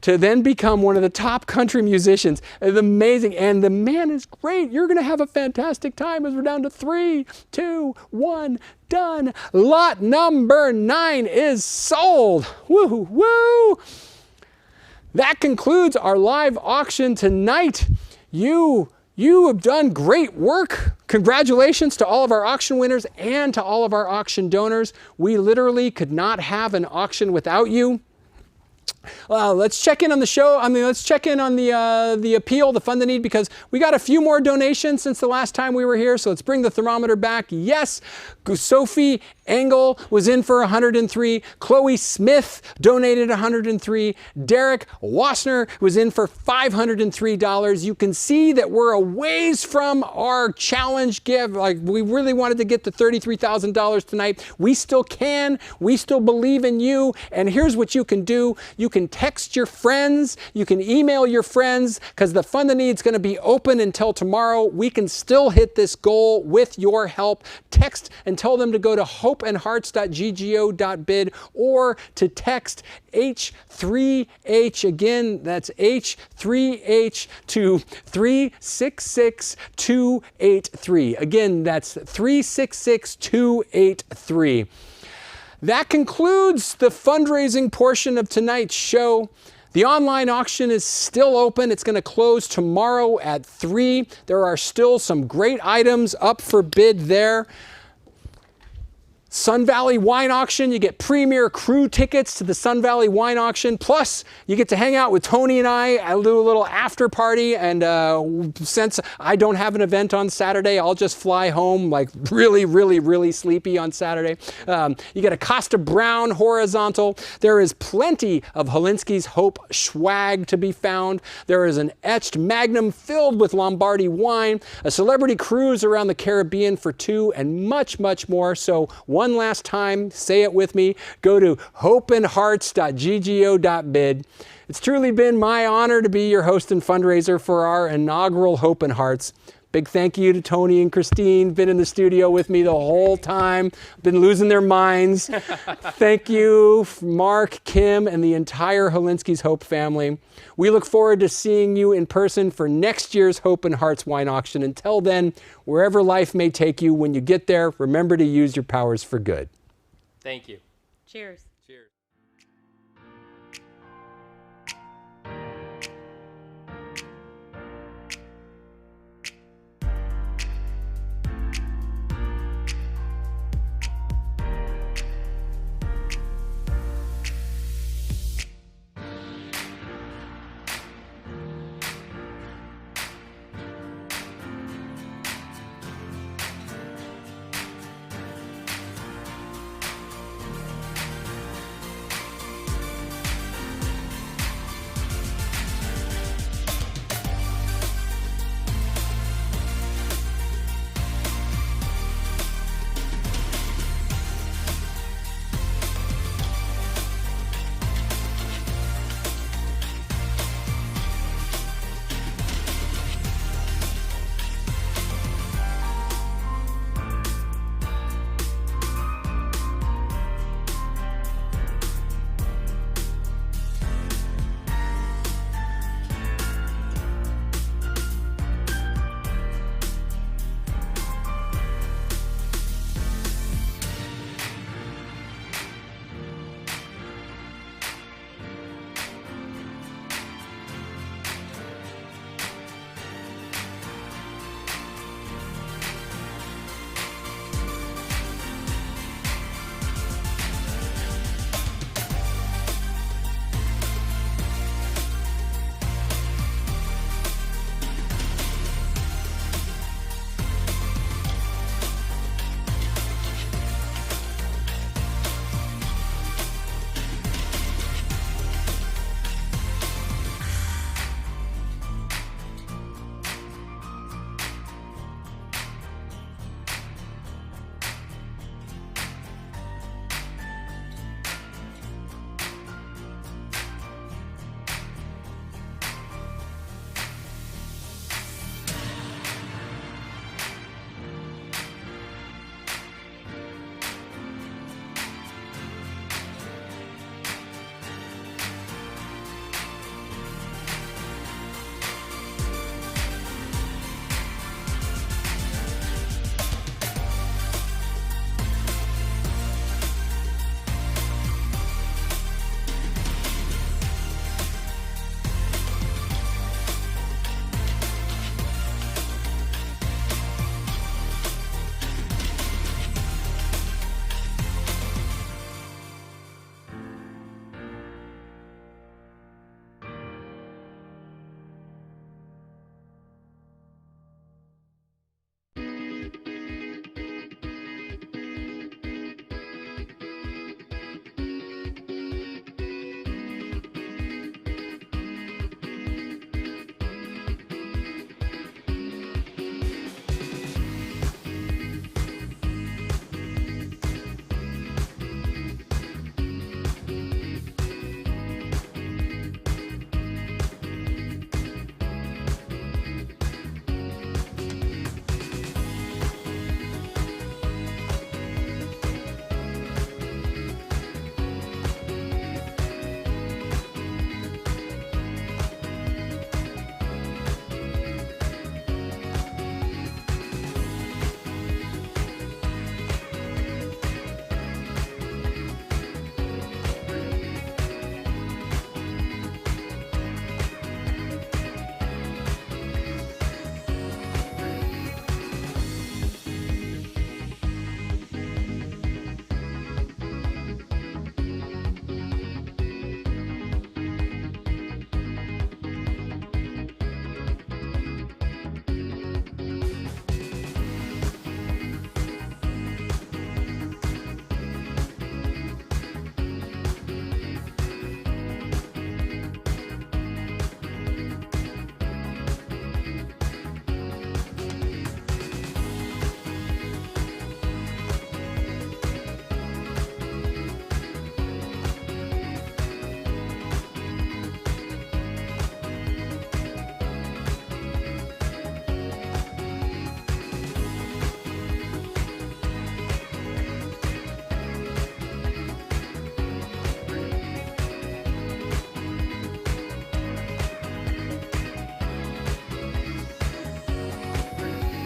to then become one of the top country musicians. It's amazing. And the man is great. You're going to have a fantastic time as we're down to 3, 2, 1. Done. Lot number 9 is sold. Woo woo. That concludes our live auction tonight. You have done great work. Congratulations to all of our auction winners and to all of our auction donors. We literally could not have an auction without you. Let's check in on the show. Let's check in on the appeal, the fund the need, because we got a few more donations since the last time we were here. So let's bring the thermometer back. Yes, Sophie Engel was in for 103. Chloe Smith donated 103. Derek Wassner was in for $503. You can see that we're a ways from our challenge give. Like, we really wanted to get to $33,000 tonight. We still can. We still believe in you. And here's what you can do. You can text your friends. You can email your friends, because the Fund the Need's going to be open until tomorrow. We can still hit this goal with your help. Text and tell them to go to hopeandhearts.ggo.bid or to text H3H. Again, that's H3H to 366283. Again, that's 366283. That concludes the fundraising portion of tonight's show. The online auction is still open. It's going to close tomorrow at 3. There are still some great items up for bid there. Sun Valley Wine Auction. You get premier crew tickets to the Sun Valley Wine Auction. Plus, you get to hang out with Tony and I'll do a little after party. And since I don't have an event on Saturday, I'll just fly home like really sleepy on Saturday. You get a Costa Brown horizontal. There is plenty of Hilinski's Hope swag to be found. There is an etched Magnum filled with Lombardy wine, a celebrity cruise around the Caribbean for 2, and much more. So one last time, say it with me, go to hopeandhearts.ggo.bid. It's truly been my honor to be your host and fundraiser for our inaugural Hope and Hearts. Big thank you to Tony and Christine, been in the studio with me the whole time, been losing their minds. Thank you, Mark, Kim, and the entire Hilinski's Hope family. We look forward to seeing you in person for next year's Hope and Hearts Wine Auction. Until then, wherever life may take you, when you get there, remember to use your powers for good. Thank you. Cheers.